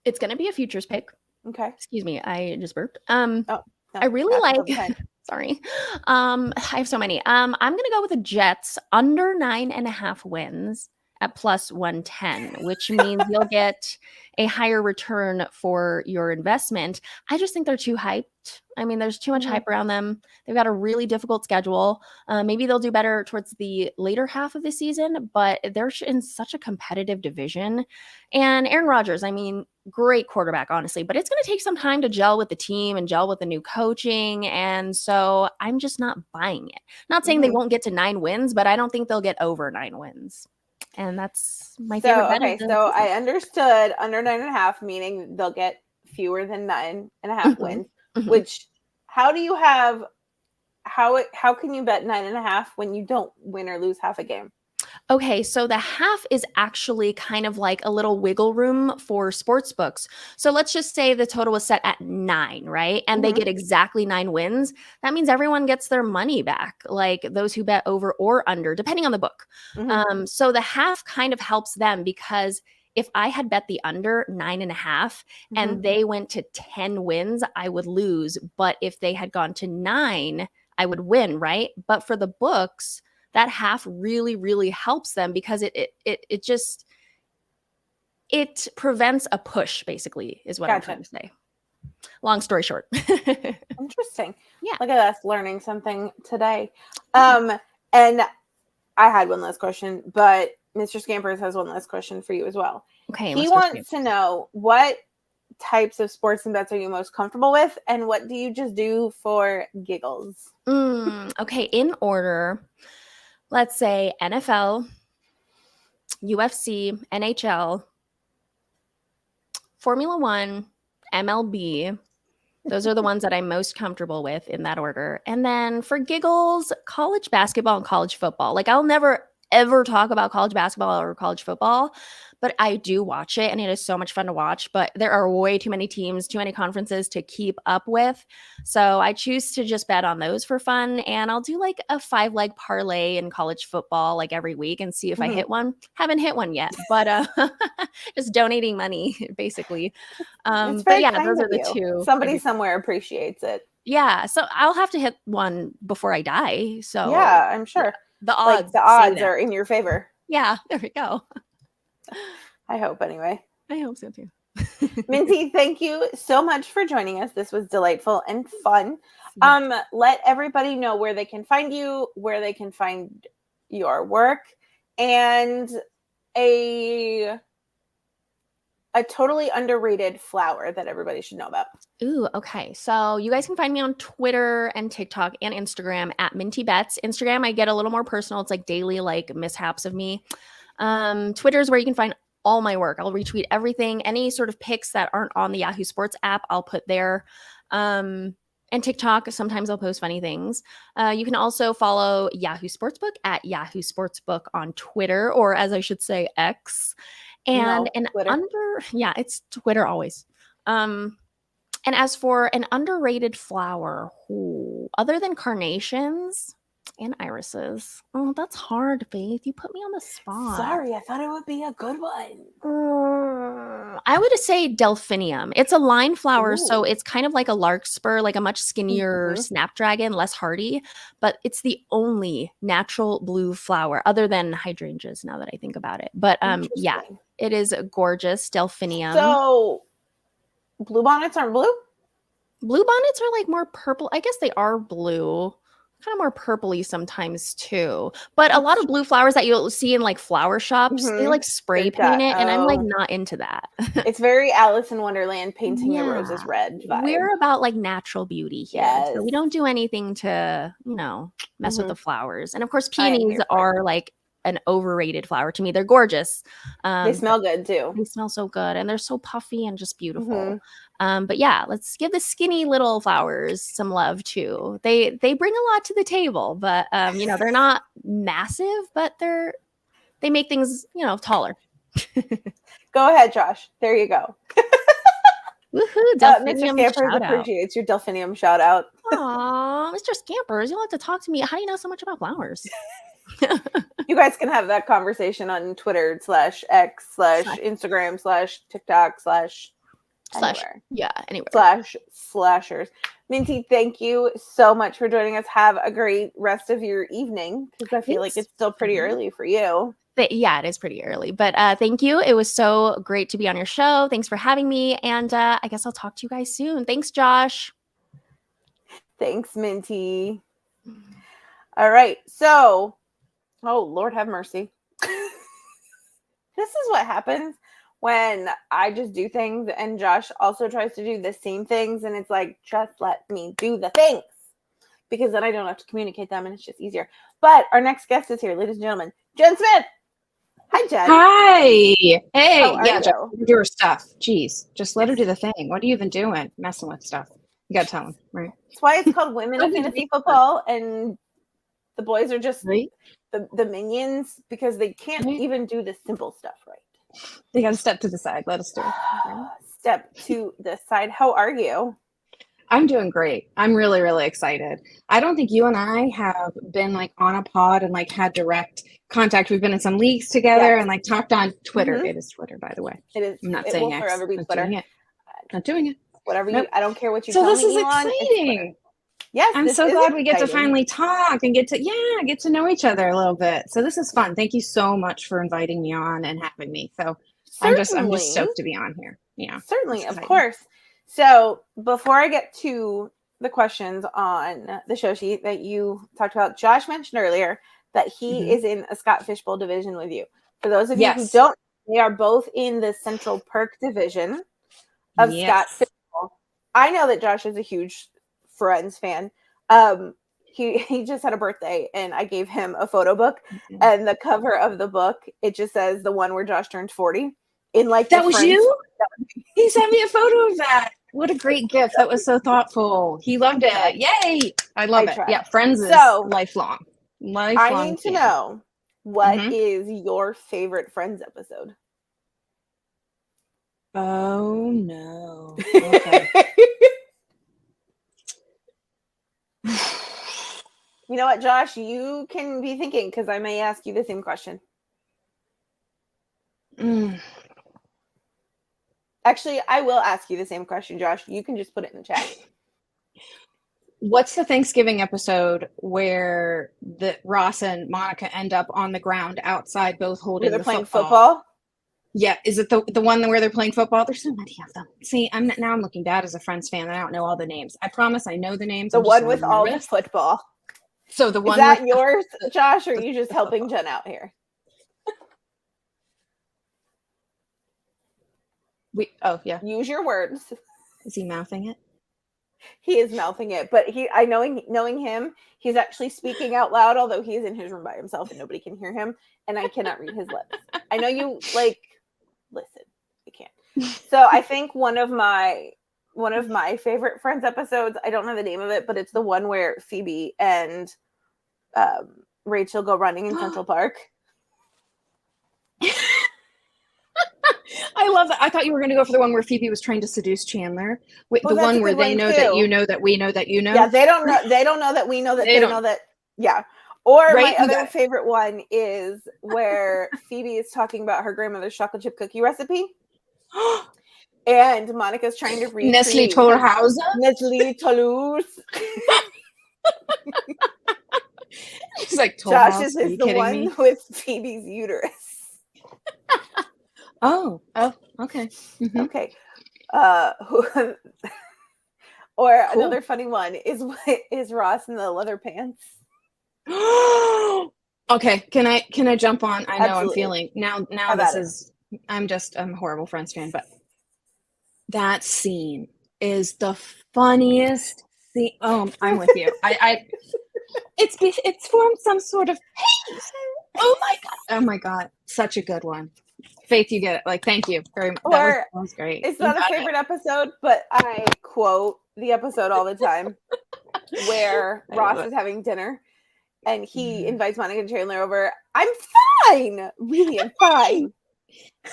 It's going to be a futures pick. Okay. Excuse me, I just burped. I really like. Sorry, I have so many. I'm going to go with the Jets under 9.5 wins at plus 110, which means you'll get a higher return for your investment. I just think they're too hyped. I mean, there's too much hype around them. They've got a really difficult schedule. Maybe they'll do better towards the later half of the season, but they're in such a competitive division. And Aaron Rodgers, I mean, great quarterback, honestly, but it's going to take some time to gel with the team and gel with the new coaching. And so I'm just not buying it. Not saying they won't get to 9 wins, but I don't think they'll get over 9 wins. And that's my favorite bet. Okay, so I understood under 9.5, meaning they'll get fewer than 9.5 wins. Which, how can you bet 9.5 when you don't win or lose half a game? Okay, so the half is actually kind of like a little wiggle room for sports books. So let's just say the total was set at 9, right? And they get exactly 9 wins. That means everyone gets their money back, like those who bet over or under, depending on the book. So the half kind of helps them, because if I had bet the under 9.5 and they went to 10 wins, I would lose. But if they had gone to 9, I would win, right? But for the books, that half really, really helps them, because it prevents a push, basically, is what I'm trying to say. Long story short. Interesting. Yeah. Look at us learning something today. And I had one last question, but Mr. Scampers has one last question for you as well. Okay. He wants to know, what types of sports and bets are you most comfortable with, and what do you just do for giggles? Okay, in order, let's say NFL, UFC, NHL, Formula One, MLB, Those are the ones that I'm most comfortable with in that order. And then for giggles, college basketball and college football. Like I'll never ever talk about college basketball or college football, but I do watch it and it is so much fun to watch. But there are way too many teams, too many conferences to keep up with. So I choose to just bet on those for fun. And I'll do like a 5-leg parlay in college football like every week and see if I hit one. Haven't hit one yet, but just donating money basically. But yeah, those are the two. Somebody somewhere appreciates it. Yeah. So I'll have to hit one before I die. So yeah, I'm sure. The odds are in your favor. Yeah, there we go. I hope anyway. I hope so too. Minty, thank you so much for joining us. This was delightful and fun. Let everybody know where they can find you, where they can find your work, and a totally underrated flower that everybody should know about. Ooh, okay. So you guys can find me on Twitter and TikTok and Instagram at Minty Bets. Instagram, I get a little more personal. It's like daily like mishaps of me. Twitter is where you can find all my work. I'll retweet everything. Any sort of pics that aren't on the Yahoo Sports app, I'll put there. And TikTok, sometimes I'll post funny things. You can also follow Yahoo Sportsbook at Yahoo Sportsbook on Twitter, or as I should say, X. And it's Twitter always. And as for an underrated flower, other than carnations and irises, that's hard, Faith. You put me on the spot. Sorry, I thought it would be a good one. I would say delphinium. It's a line flower, so it's kind of like a larkspur, like a much skinnier snapdragon, less hardy, but it's the only natural blue flower other than hydrangeas now that I think about it. But yeah, it is gorgeous, delphinium. So bluebonnets aren't blue? Bluebonnets are like more purple. I guess they are blue. Kind of more purpley sometimes too, but a lot of blue flowers that you'll see in like flower shops, they like spray paint it, and I'm like not into that. It's very Alice in Wonderland painting the roses red vibe. We're about like natural beauty here, so we don't do anything to mess with the flowers. And of course, peonies are like an overrated flower to me. They're gorgeous. They smell good too. They smell so good, and they're so puffy and just beautiful. But yeah, let's give the skinny little flowers some love too. They bring a lot to the table, but they're not massive, but they make things taller. Go ahead, Josh. There you go. Woohoo! Delphinium Mr. Scampers appreciates your delphinium shout out. Aw, Mr. Scampers, you'll have to talk to me. How do you know so much about flowers? You guys can have that conversation on Twitter /X /Instagram /TikTok anywhere. /slashers. Minty, thank you so much for joining us. Have a great rest of your evening, because I feel like it's still pretty early for you. But yeah, it is pretty early. But thank you. It was so great to be on your show. Thanks for having me. And I guess I'll talk to you guys soon. Thanks, Josh. Thanks, Minty. All right. So, oh, Lord have mercy. This is what happens when I just do things and Josh also tries to do the same things. And it's like, just let me do the things, because then I don't have to communicate them and it's just easier. But our next guest is here, ladies and gentlemen, Jen Smith. Hi, Jen. Hi. Hey. Yeah, Jen, do her stuff. Jeez. Just let her do the thing. What are you even doing? Messing with stuff. You got to tell them, right? That's why it's called Women of Fantasy Football. And the boys are just the minions, because they can't even do the simple stuff right. They got to step to the side. Let us do it. Step to the side. How are you? I'm doing great. I'm really, really excited. I don't think you and I have been like on a pod and like had direct contact. We've been in some leagues together and like talked on Twitter. It is Twitter, by the way. It is. I'm not it saying will forever be Twitter. Not doing it. Whatever you. I don't care what you. So tell this me, is Elon, exciting. Yes, I'm so glad we get to finally talk and get to know each other a little bit. So this is fun. Thank you so much for inviting me on and having me. So I'm just stoked to be on here. Yeah, certainly, of course. So before I get to the questions on the show sheet that you talked about, Josh mentioned earlier that he is in a Scott Fishbowl division with you. For those of you who don't, they are both in the Central Perk division of Scott Fishbowl. I know that Josh is a huge Friends fan. He just had a birthday and I gave him a photo book, and the cover of the book, it just says the one where Josh turned 40 in like that was you. He sent me a photo of that. What a great gift. That was so thoughtful. He loved it. Yay. I love it. tried. Yeah, Friends is So, lifelong. I need to know, what Mhm. is your favorite Friends episode? Oh, no. Okay. You know what, Josh? You can be thinking, because I may ask you the same question. Actually, I will ask you the same question, Josh. You can just put it in the chat. What's the Thanksgiving episode where Ross and Monica end up on the ground outside, both holding Where they're the playing football? football? Yeah, is it the one where they're playing football? There's so many of them. See, I'm looking bad as a Friends fan. I don't know all the names. I promise I know the names. The one with all the football. So the one is that with yours, Josh, or are you just helping Jen out here? Yeah. Use your words. Is he mouthing it? He is mouthing it, but knowing him, he's actually speaking out loud, although he is in his room by himself and nobody can hear him, and I cannot read his lips. I know you listen. I can't. So I think one of my favorite Friends episodes, I don't know the name of it, but it's the one where Phoebe and Rachel go running in Central Park. I love that. I thought you were going to go for the one where Phoebe was trying to seduce Chandler. The one where they know that you know that we know that you know. Yeah, they don't know that we know that they know that. Yeah. Or my other favorite one is where Phoebe is talking about her grandmother's chocolate chip cookie recipe. And Monica's trying to read Nestle Tollhouse. Nestle Toulouse. She's like, Josh's is the one with Phoebe's uterus. Oh, okay. Mm-hmm. Okay. Or cool. Another funny one is Ross in the leather pants. Okay, can I jump on? I know Absolutely. I'm feeling now this is I'm a horrible Friends fan, but that scene is the funniest scene. Oh, I'm with you. It's formed some sort of haze. Oh my god, such a good one. Faith, you get it. Thank you very much. That was great. It's not a favorite episode, but I quote the episode all the time where Ross is having dinner and he invites Monica and Chandler over. I'm fine. Really, I'm fine.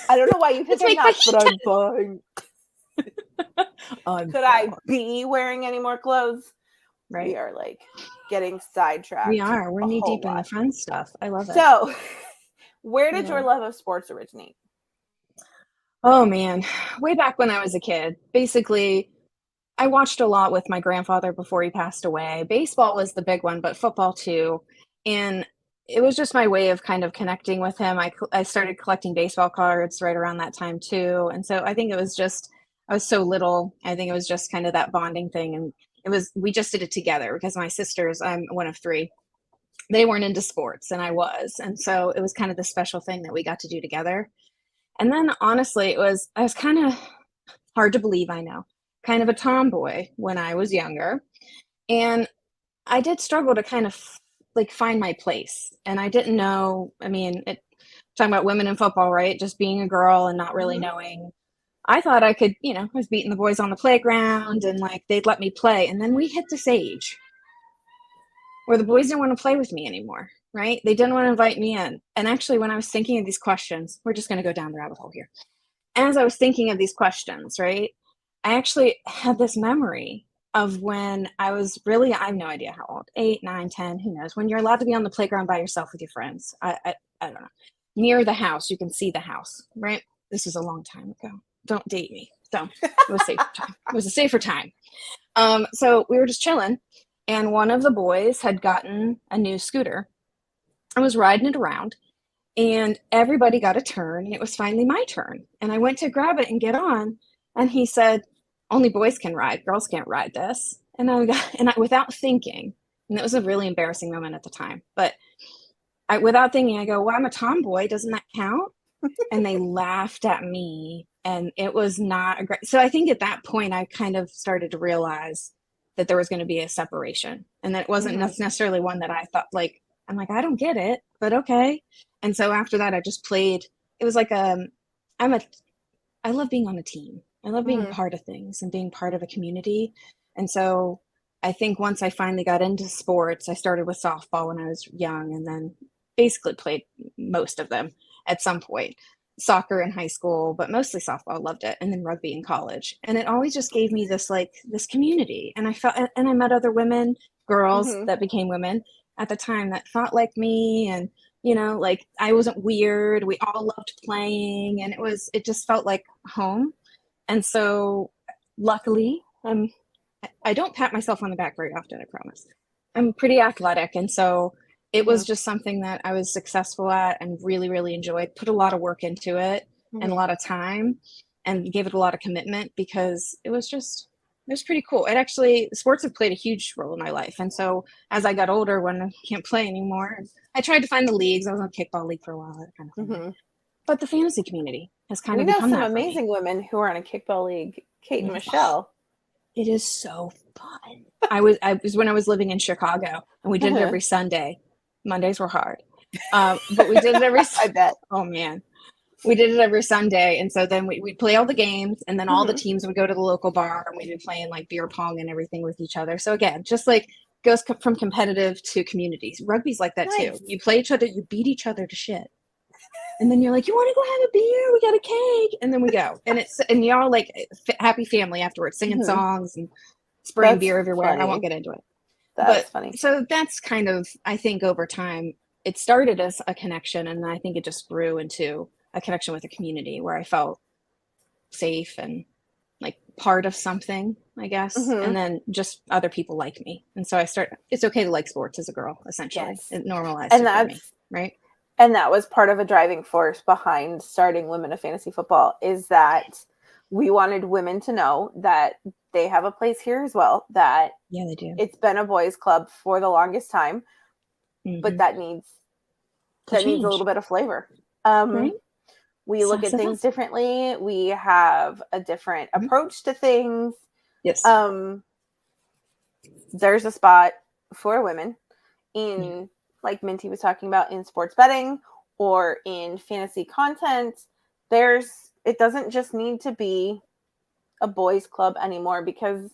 I don't know why you think I'm not, but I'm fine. Could I be wearing any more clothes? Right. We are getting sidetracked. We are. We're knee deep in the Friends stuff. I love it. So, where did your love of sports originate? Oh man, way back when I was a kid. Basically, I watched a lot with my grandfather before he passed away. Baseball was the big one, but football too. And it was just my way of kind of connecting with him. I started collecting baseball cards right around that time too. And so I think it was just, I was so little. I think it was just kind of that bonding thing. And we just did it together because my sisters, I'm one of three, they weren't into sports and I was. And so it was kind of the special thing that we got to do together. And then honestly, I was kind of hard to believe, I know, kind of a tomboy when I was younger. And I did struggle to kind of find my place. And I didn't know, talking about women in football, right? Just being a girl and not really knowing. I thought I could, I was beating the boys on the playground and they'd let me play. And then we hit this age where the boys didn't want to play with me anymore. Right? They didn't want to invite me in. And actually, when I was thinking of these questions, we're just going to go down the rabbit hole here. As I was thinking of these questions, right, I actually had this memory of when I was really, I have no idea how old, 8, 9, 10, who knows, when you're allowed to be on the playground by yourself with your friends. I don't know. Near the house, you can see the house, right? This was a long time ago. Don't date me. So it was safer time. It was a safer time. So we were just chilling, and one of the boys had gotten a new scooter. I was riding it around and everybody got a turn and it was finally my turn. And I went to grab it and get on. And he said, only boys can ride. Girls can't ride this. And I without thinking, and it was a really embarrassing moment at the time, but without thinking, I go, well, I'm a tomboy. Doesn't that count? And they laughed at me and it was not a great. So I think at that point, I kind of started to realize that there was going to be a separation and that it wasn't necessarily one that I thought I'm I don't get it, but okay. And so after that, I just played. It was I love being on a team. I love being Mhm. part of things and being part of a community. And so I think once I finally got into sports, I started with softball when I was young and then basically played most of them at some point. Soccer in high school, but mostly softball, loved it. And then rugby in college. And it always just gave me this community. And I felt, and I met other women, girls Mhm. that became women at the time that thought like me. And, you know, like I wasn't weird. We all loved playing and it just felt like home. And so luckily, I don't pat myself on the back very often, I promise. I'm pretty athletic. And so it was just something that I was successful at and really, really enjoyed, put a lot of work into it and a lot of time and gave it a lot of commitment because it was pretty cool. It actually, sports have played a huge role in my life. And so as I got older, when I can't play anymore, I tried to find the leagues. I was on a kickball league for a while, that kind of thing. Mhm. But the fantasy community has kind We of know become some that for me. amazing women who are in a kickball league. Kate and Yes. Michelle. It is so fun. I was when I was living in Chicago, and we did it every Sunday. Mondays were hard, but we did it every. I bet. Oh man, we did it every Sunday, and so then we'd play all the games, and then all the teams would go to the local bar, and we'd be playing like beer pong and everything with each other. So again, just like goes from competitive to communities. Rugby's like that too. You play each other, you beat each other to shit. And then you're like, you want to go have a beer? We got a cake. And then we go. And y'all like happy family afterwards, singing songs and spraying beer everywhere. Funny. I won't get into it. That's funny. So that's kind of, I think over time, it started as a connection. And I think it just grew into a connection with a community where I felt safe and like part of something, I guess. And then just other people like me. And so it's okay to like sports as a girl, essentially. Yes. It normalized And it for that's me, right? And that was part of a driving force behind starting Women of Fantasy Football, is that we wanted women to know that they have a place here as well, that Yeah, they do. it's been a boys club for the longest time, but that needs a little bit of flavor. Right? We look at things differently. We have a different approach to things. Yes. There's a spot for women in, like Minty was talking about, in sports betting or in fantasy content. It doesn't just need to be a boys club anymore, because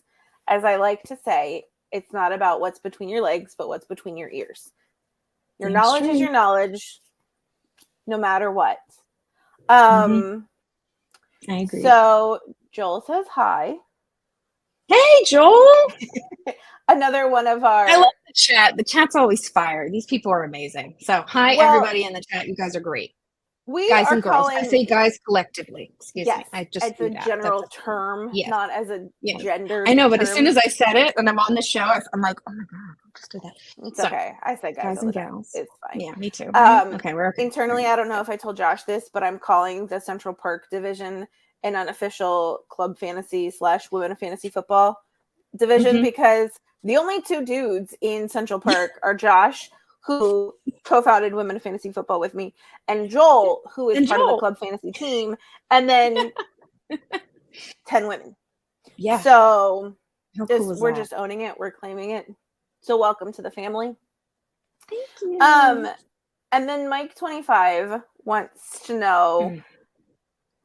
as I like to say, it's not about what's between your legs, but what's between your ears. Your knowledge is your knowledge, no matter what. I agree. So Joel says hi. Hey, Joel. Another one of our... I love the chat. The chat's always fire. These people are amazing. So hi, everybody in the chat. You guys are great. We guys are and girls. calling... I say guys collectively. Excuse yes, me. I just it's a general term, not as a gender. I know, but term. as soon as I said it and I'm on the show, I'm like, oh my God, I just did that. It's okay. I say guys and gals. It's fine. Yeah, me too. Okay, we're okay. Internally, I don't know if I told Josh this, but I'm calling the Central Park division an unofficial club fantasy / women of fantasy football division, because the only two dudes in Central Park are Josh, who co-founded Women of Fantasy Football with me, and Joel, who is part of the club fantasy team, and then 10 women. Yeah. So we're just owning it. We're claiming it. So welcome to the family. Thank you. And then Mike 25 wants to know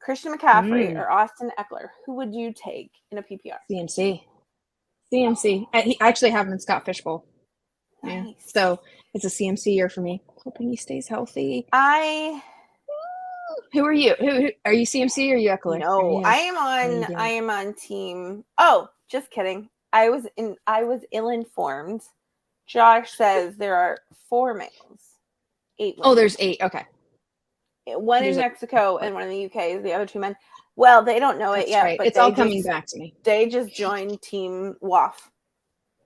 Christian McCaffrey or Austin Eckler. Who would you take in a PPR? CMC. I actually have him in Scott Fishbowl. Nice. Yeah. So it's a CMC year for me. Hoping he stays healthy. Who are you? Who are you? CMC or you Eckler? No, I am on team. Oh, just kidding. I was ill-informed. Josh says there are 4 males. 8 women. Oh, there's 8. Okay. One in Mexico and one in the UK. The other 2 men. Well, they don't know it yet, right. But it's all coming back to me. They just joined Team WOFF.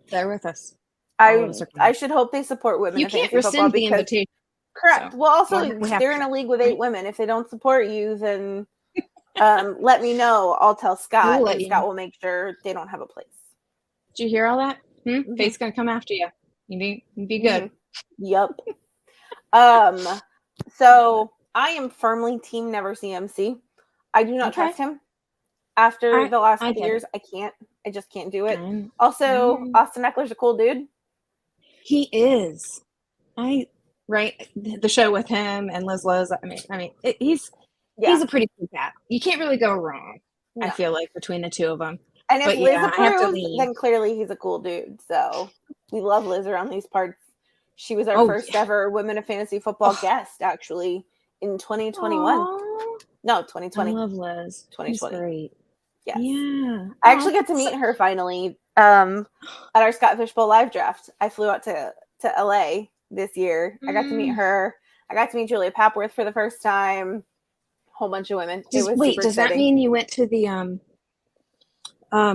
They're with us. I should hope they support women. You can't rescind the invitation. Correct. So, well, also they're in a league with 8 women. If they don't support you, then let me know. I'll tell Scott, and Scott will make sure they don't have a place. Did you hear all that? Faith's gonna come after you. You be good. Yep. So I am firmly team never CMC. I do not trust him. After the last couple years, I just can't do it. Also, Austin Eckler's a cool dude. He is. The show with him and Liz. I mean, he's a pretty cool cat. You can't really go wrong. No. I feel like between the two of them. And if But Liz yeah, I have to approves, leave. then clearly he's a cool dude. So we love Liz around these parts. She was our Oh, first yeah. ever Women of Fantasy Football guest, actually, in 2021. Aw, No, I 2020. love Liz. She's 2020. great. Yes. Yeah. I actually got to meet her finally at our Scott Fishbowl live draft. I flew out to LA this year. I got to meet her. I got to meet Julia Papworth for the first time. Whole bunch of women. It was super does that exciting. mean you went to the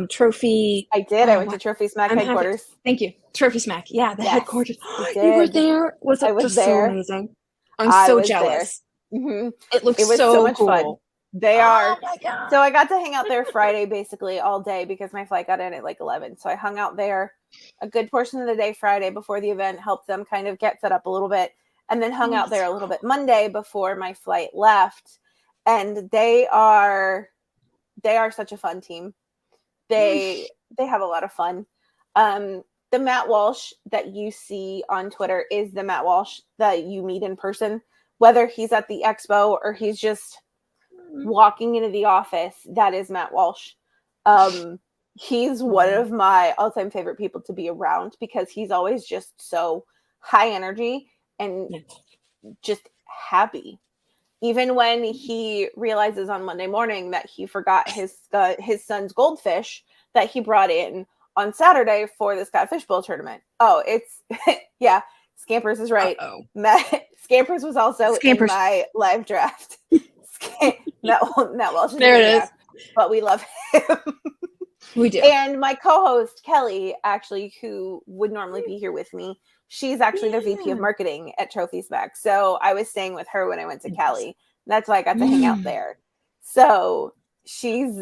trophy? I did. I went to Trophy Smack headquarters. Thank you. Trophy Smack. Yeah, the headquarters. You were there? Was it just so amazing? I'm so jealous. Mm-hmm. It looks so much cool. fun. They are. Oh my God. So I got to hang out there Friday basically all day because my flight got in at like 11. So I hung out there a good portion of the day Friday before the event, helped them kind of get set up a little bit, and then hung out there a little bit Monday before my flight left. And they are such a fun team. They have a lot of fun. The Matt Walsh that you see on Twitter is the Matt Walsh that you meet in person, whether he's at the expo or he's just walking into the office. That is Matt Walsh. He's one of my all-time favorite people to be around because he's always just so high energy and just happy. Even when he realizes on Monday morning that he forgot his son's goldfish that he brought in on Saturday for the Scott Fishbowl tournament. Oh, it's yeah. Scampers is right. Scampers was also in my live draft. That Walsh is there it is. Draft, but we love him. We do. And my co-host Kelly, actually, who would normally be here with me, she's actually the VP of marketing at Trophy Smack. So I was staying with her when I went to Cali. That's why I got to hang out there. So she's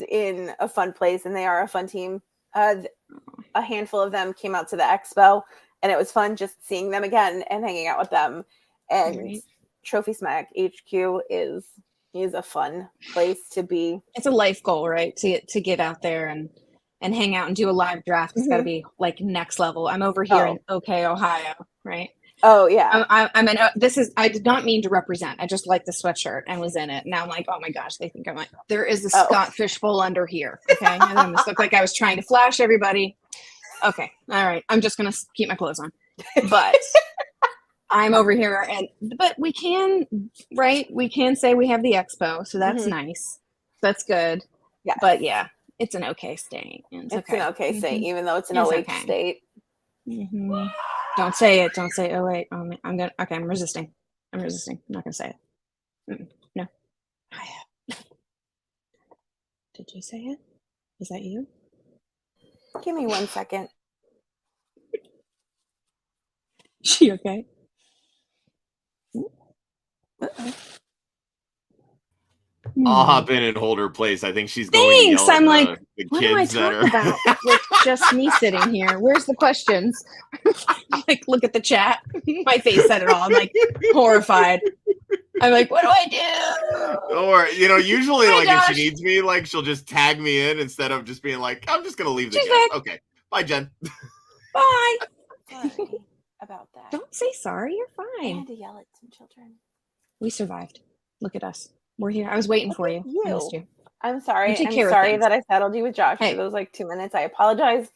in a fun place, and they are a fun team. A handful of them came out to the expo, and it was fun just seeing them again and hanging out with them. And Trophy Smack HQ is a fun place to be. It's a life goal, right? To get out there and hang out and do a live draft. It's got to be like next level. I'm over here in OK, Ohio, right? Oh yeah. I mean, I did not mean to represent. I just like the sweatshirt and was in it. Now I'm like, oh my gosh, they think I'm like, there is a Scott Fishbowl under here. Okay. And then this looked like I was trying to flash everybody. Okay. All right. I'm just going to keep my clothes on, but I'm over here but we can, right? We can say we have the expo. So that's nice. That's good. Yeah. But yeah, it's an okay state. It's okay. An okay state, even though it's an OH state. Mm-hmm. Don't say it. Don't say, oh wait, I'm resisting. I'm not gonna say it. No. Did you say it? Is that you? Give me 1 second. She okay? I'll hop in and hold her place. I think she's going to yell I'm at like, the what do I kids talk about with just me sitting here? Where's the questions? Like, look at the chat. My face said it all. I'm like horrified. I'm like, what do I do? Or, usually if she needs me, like she'll just tag me in instead of just being like, I'm just going to leave the guest. Okay. Bye, Jen. Bye. Sorry about that. Don't say sorry. You're I fine. had to yell at some children. We survived. Look at us. We're here. I was waiting for you. I missed you. I'm sorry. I'm sorry that I saddled you with Josh for those 2 minutes. I apologize.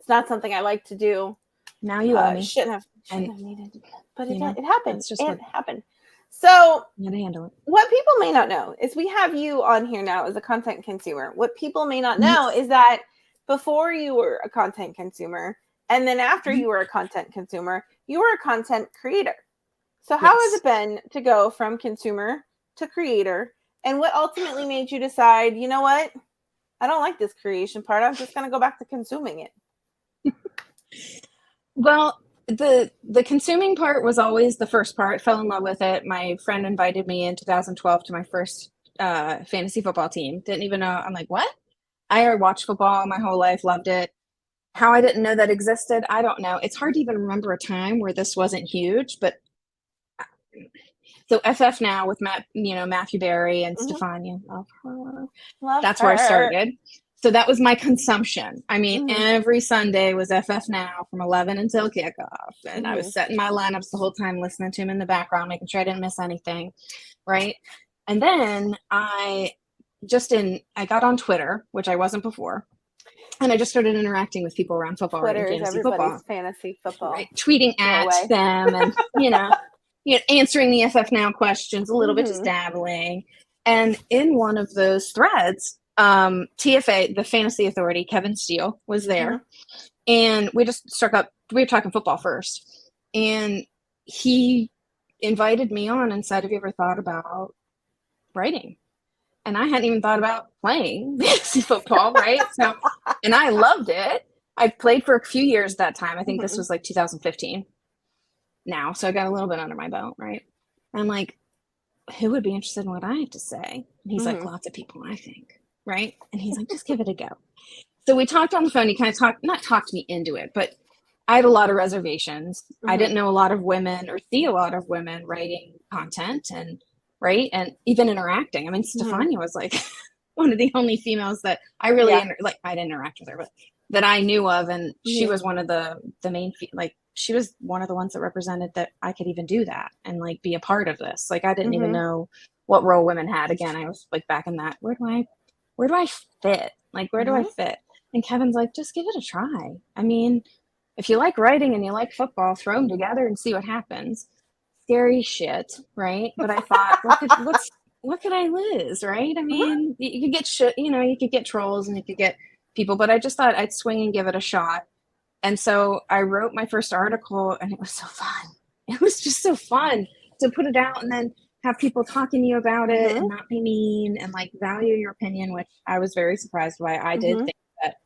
It's not something I like to do. Now you owe me. Shouldn't have needed to, but it happened. It happened. So you gotta handle it. What people may not know is we have you on here now as a content consumer. What people may not know is that before you were a content consumer, and then after you were a content consumer, you were a content creator. So how has it been to go from consumer to creator? And what ultimately made you decide, you know what? I don't like this creation part. I'm just going to go back to consuming it. Well, the consuming part was always the first part. Fell in love with it. My friend invited me in 2012 to my first fantasy football team. Didn't even know. I'm like, what? I watched football my whole life. Loved it. How I didn't know that existed, I don't know. It's hard to even remember a time where this wasn't huge, but so FF now with Matthew Berry and Stefania. Love That's her. Where I started. So that was my consumption. I mean, every Sunday was FF now from 11 until kickoff. And I was setting my lineups the whole time, listening to him in the background, making sure I didn't miss anything. Right. And then I I got on Twitter, which I wasn't before. And I just started interacting with people around football. Twitter and is fantasy everybody's football. fantasy football. Right. Tweeting at away. them and, answering the FF Now questions, a little bit, just dabbling. And in one of those threads, TFA, the Fantasy Authority, Kevin Steele, was there. And we just we were talking football first. And he invited me on and said, have you ever thought about writing? And I hadn't even thought about playing fantasy football, right? So, and I loved it. I played for a few years that time. I think this was like 2015 now. So I got a little bit under my belt, right? And I'm like, who would be interested in what I have to say? And he's like, lots of people, I think, right? And he's like, just give it a go. So we talked on the phone. He kind of not talked me into it, but I had a lot of reservations. I didn't know a lot of women or see a lot of women writing content and even interacting. I mean, Stefania was like one of the only females that I really I didn't interact with her, but that I knew of, and she was one of the main she was one of the ones that represented that I could even do that and like be a part of this. Like I didn't even know what role women had. Again, I was like back in that where do I fit? Like where do I fit? And Kevin's like, just give it a try. I mean, if you like writing and you like football, throw them together and see what happens. Scary shit, right? But I thought, what could I lose, right? I mean, you could get you could get trolls and you could get people, but I just thought I'd swing and give it a shot. And so I wrote my first article, and it was so fun. It was just so fun to put it out and then have people talking to you about it and not be mean and like value your opinion, which I was very surprised by. I did think that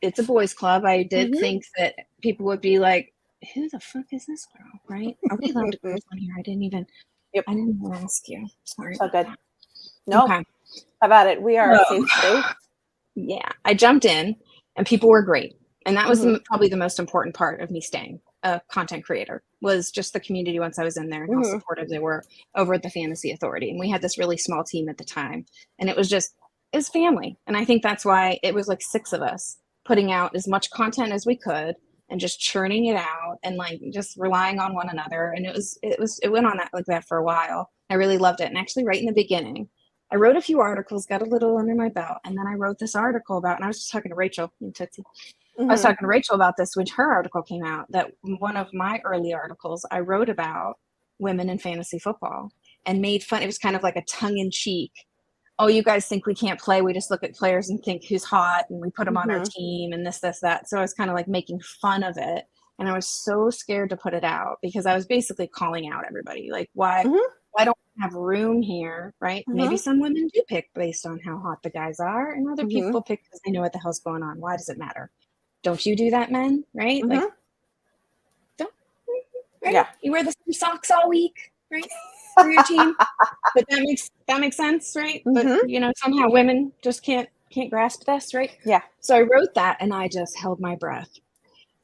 it's a boys club. I did think that people would be like, who the fuck is this girl, right? Are we allowed to curse on here? I didn't even ask you. Sorry. So good. No. Okay. How about it? We are a safe space. Yeah. I jumped in and people were great. And that was probably the most important part of me staying a content creator, was just the community once I was in there and how supportive they were over at the Fantasy Authority. And we had this really small team at the time. And it was family. And I think that's why it was like 6 of us putting out as much content as we could and just churning it out and like just relying on one another. And it went on like that for a while. I really loved it. And actually right in the beginning, I wrote a few articles, got a little under my belt. And then I wrote this article about, and I was just talking to Rachel and Tootsie. I was talking to Rachel about this when her article came out, that one of my early articles, I wrote about women in fantasy football and made fun. It was kind of like a tongue in cheek. Oh, you guys think we can't play. We just look at players and think who's hot and we put them on our team and this, that. So I was kind of like making fun of it. And I was so scared to put it out because I was basically calling out everybody. Like, why don't we have room here, right? Maybe some women do pick based on how hot the guys are, and other people pick because they know what the hell's going on. Why does it matter? Don't you do that, men? Right? Like, don't. Right? Yeah. You wear the same socks all week, right? For your team. But that makes sense, right? But somehow women just can't grasp this, right? Yeah. So I wrote that and I just held my breath.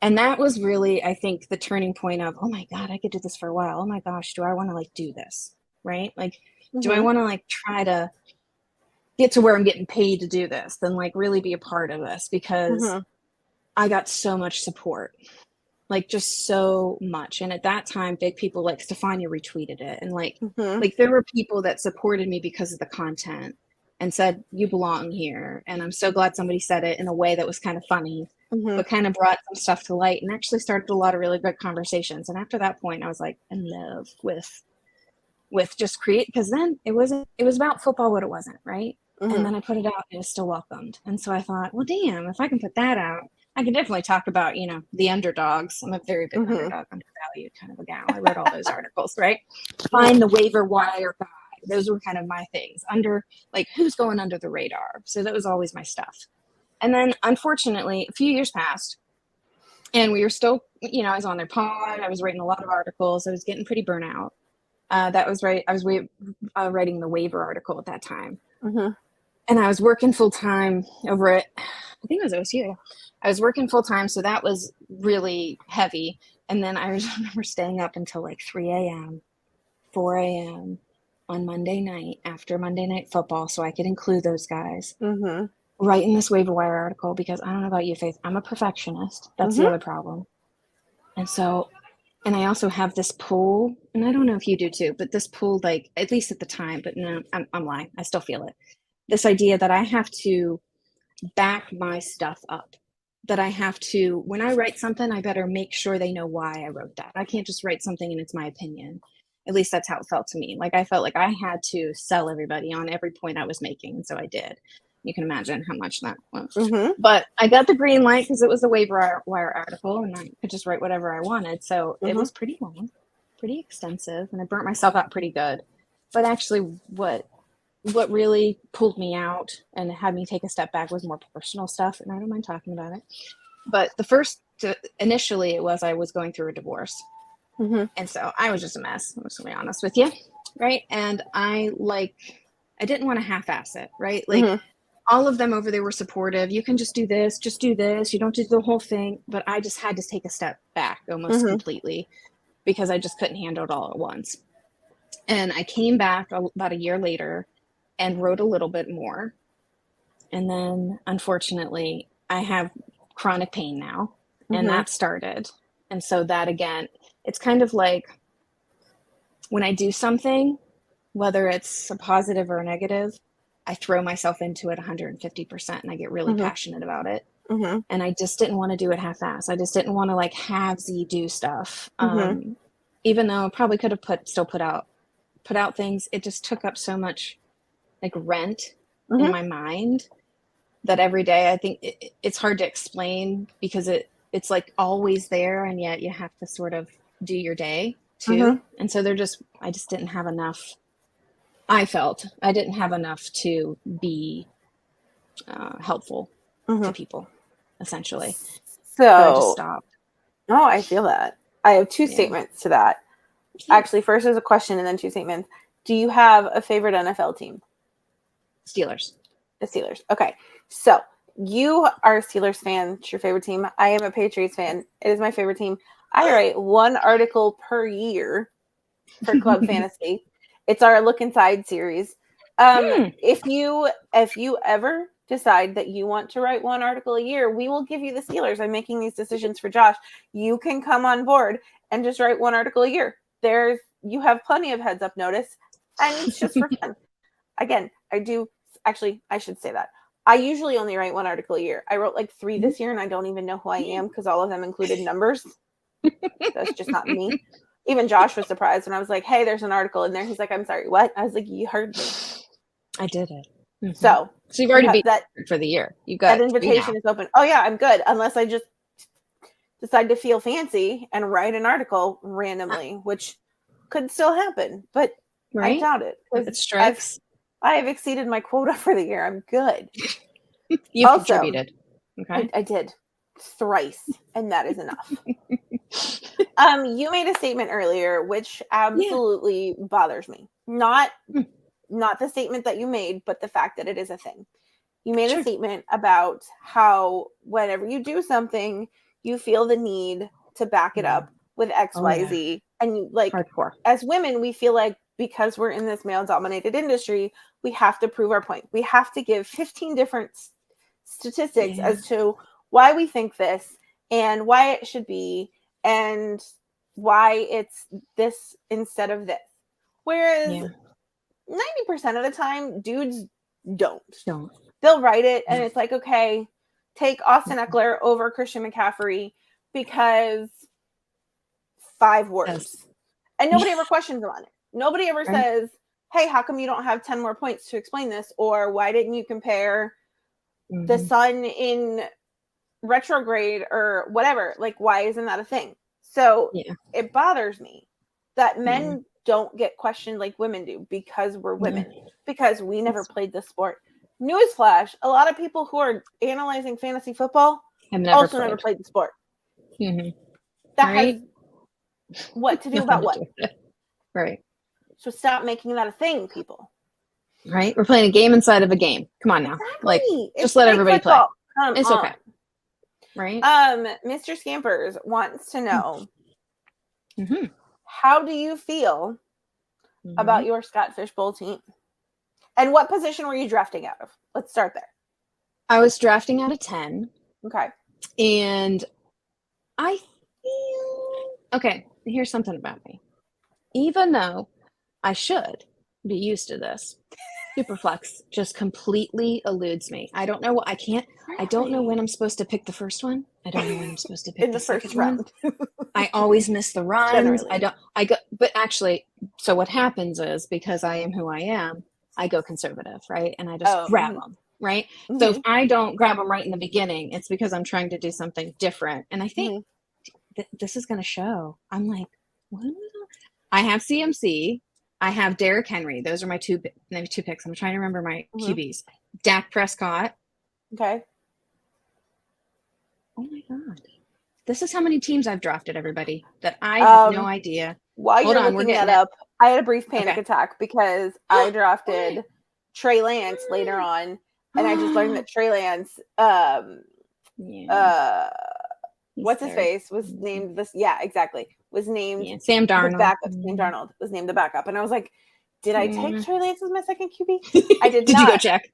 And that was really, I think, the turning point of, oh my God, I could do this for a while. Oh my gosh, do I want to like do this? Right? Like, do I want to like try to get to where I'm getting paid to do this, then like really be a part of this? Because I got so much support, like just so much. And at that time, big people like Stefania retweeted it. And like there were people that supported me because of the content and said, you belong here. And I'm so glad somebody said it in a way that was kind of funny, but kind of brought some stuff to light and actually started a lot of really good conversations. And after that point, I was like in love with just create, because then it was about football, what it wasn't, right? And then I put it out and it was still welcomed. And so I thought, well, damn, if I can put that out, I can definitely talk about, the underdogs. I'm a very big underdog, undervalued kind of a gal. I wrote all those articles, right? Find the waiver wire guy. Those were kind of my things. Under, like, who's going under the radar? So that was always my stuff. And then, unfortunately, a few years passed, and we were still, I was on their pod. I was writing a lot of articles. I was getting pretty burnout. That was right. I was writing the waiver article at that time. And I was working full time over at, I think it was OSU. I was working full time, so that was really heavy. And then I remember staying up until like 3 a.m., 4 a.m. on Monday night after Monday Night Football, so I could include those guys. Writing this waiver wire article, because I don't know about you, Faith, I'm a perfectionist. That's the other problem. And so, and I also have this pull, and I don't know if you do too, but this pull, like, at least at the time, but no, I'm lying. I still feel it. this idea that I have to back my stuff up, that I have to, when I write something, I better make sure they know why I wrote that. I can't just write something and it's my opinion. At least that's how it felt to me. Like I felt like I had to sell everybody on every point I was making. And so I did. You can imagine how much that was. Mm-hmm. But I got the green light because it was a waiver wire article and I could just write whatever I wanted. So it was pretty long, pretty extensive, and I burnt myself out pretty good. But actually what really pulled me out and had me take a step back was more personal stuff. And I don't mind talking about it. But the first, initially, I was going through a divorce. Mm-hmm. And so I was just a mess. I'm just going to be honest with you. Right. And I didn't want to half-ass it. Right. Like all of them over there were supportive. You can just do this. You don't do the whole thing. But I just had to take a step back almost completely because I just couldn't handle it all at once. And I came back about a year later and wrote a little bit more. And then, unfortunately, I have chronic pain now, and that started. And so that, again, it's kind of like when I do something, whether it's a positive or a negative, I throw myself into it 150%, and I get really passionate about it. And I just didn't want to do it half-ass. I just didn't want to like halvesy do stuff. Even though I probably could have still put out things, it just took up so much like rent in my mind that every day I think it's hard to explain because it's like always there, and yet you have to sort of do your day too. And so I just didn't have enough. I felt I didn't have enough to be helpful to people, essentially. So I just stopped. Oh, I feel that. I have two statements to that. Actually, first is a question and then two statements. Do you have a favorite NFL team? Steelers. The Steelers. Okay. So you are a Steelers fan. It's your favorite team. I am a Patriots fan. It is my favorite team. I write one article per year for Club Fantasy. It's our Look Inside series. If you ever decide that you want to write one article a year, we will give you the Steelers. I'm making these decisions for Josh. You can come on board and just write one article a year. You have plenty of heads up notice, and it's just for fun. Again, I should say that. I usually only write one article a year. I wrote like 3 this year, and I don't even know who I am because all of them included numbers. That's just not me. Even Josh was surprised when I was like, hey, there's an article in there. He's like, I'm sorry, what? I was like, you heard me. I did it. So you've already beat that for the year. You got that invitation is open. Oh yeah, I'm good. Unless I just decide to feel fancy and write an artitle randomly, which could still happen, but I doubt it. It strikes. I have exceeded my quota for the year. I'm good. You also contributed. Okay. I did thrice, and that is enough. You made a statement earlier, which absolutely bothers me. Not the statement that you made, but the fact that it is a thing. You made a statement about how whenever you do something, you feel the need to back it up with X, Y, Z. And like, hardcore. As women, we feel like because we're in this male-dominated industry, we have to prove our point. We have to give 15 different statistics as to why we think this and why it should be and why it's this instead of this. Whereas 90% of the time, dudes don't. They'll write it and it's like, okay, take Austin Eckler over Christian McCaffrey because 5 words. And nobody ever questions them on it. Nobody ever says, hey, how come you don't have 10 more points to explain this? Or why didn't you compare the sun in retrograde or whatever? Like, why isn't that a thing? So it bothers me that men don't get questioned like women do because we're women, because we never played this sport. Newsflash, a lot of people who are analyzing fantasy football never played the sport. That has what to do about what? Right. So stop making that a thing, people. Right? We're playing a game inside of a game. Come on now. Exactly. Like, just it's let everybody football. play. It's okay. Right? Mr. Scampers wants to know, how do you feel about your Scott Fishbowl team? And what position were you drafting out of? Let's start there. I was drafting out of 10. Okay. And I feel... Okay, here's something about me. Even though I should be used to this, Superflex just completely eludes me. I don't know what I can't. I don't know when I'm supposed to pick the first one. I don't know when I'm supposed to pick in the second first round. I always miss the runs. Generally. But actually, so what happens is, because I am who I am, I go conservative, right? And I just grab them, right? So if I don't grab them right in the beginning, it's because I'm trying to do something different. And I think this is going to show. I'm like, what was I have CMC. I have Derrick Henry. Those are my two picks. I'm trying to remember my QBs. Dak Prescott. Okay. Oh my God. This is how many teams I've drafted, everybody, that I have no idea. While you're looking that up, I had a brief panic attack because I drafted Trey Lance later on, and I just learned that Trey Lance, what's his face, was named this. Yeah, exactly. Was named Sam Darnold. The backup. Sam Darnold was named the backup, and I was like, "Did I take Trey Lance as my second QB? I did. Did not. you go check?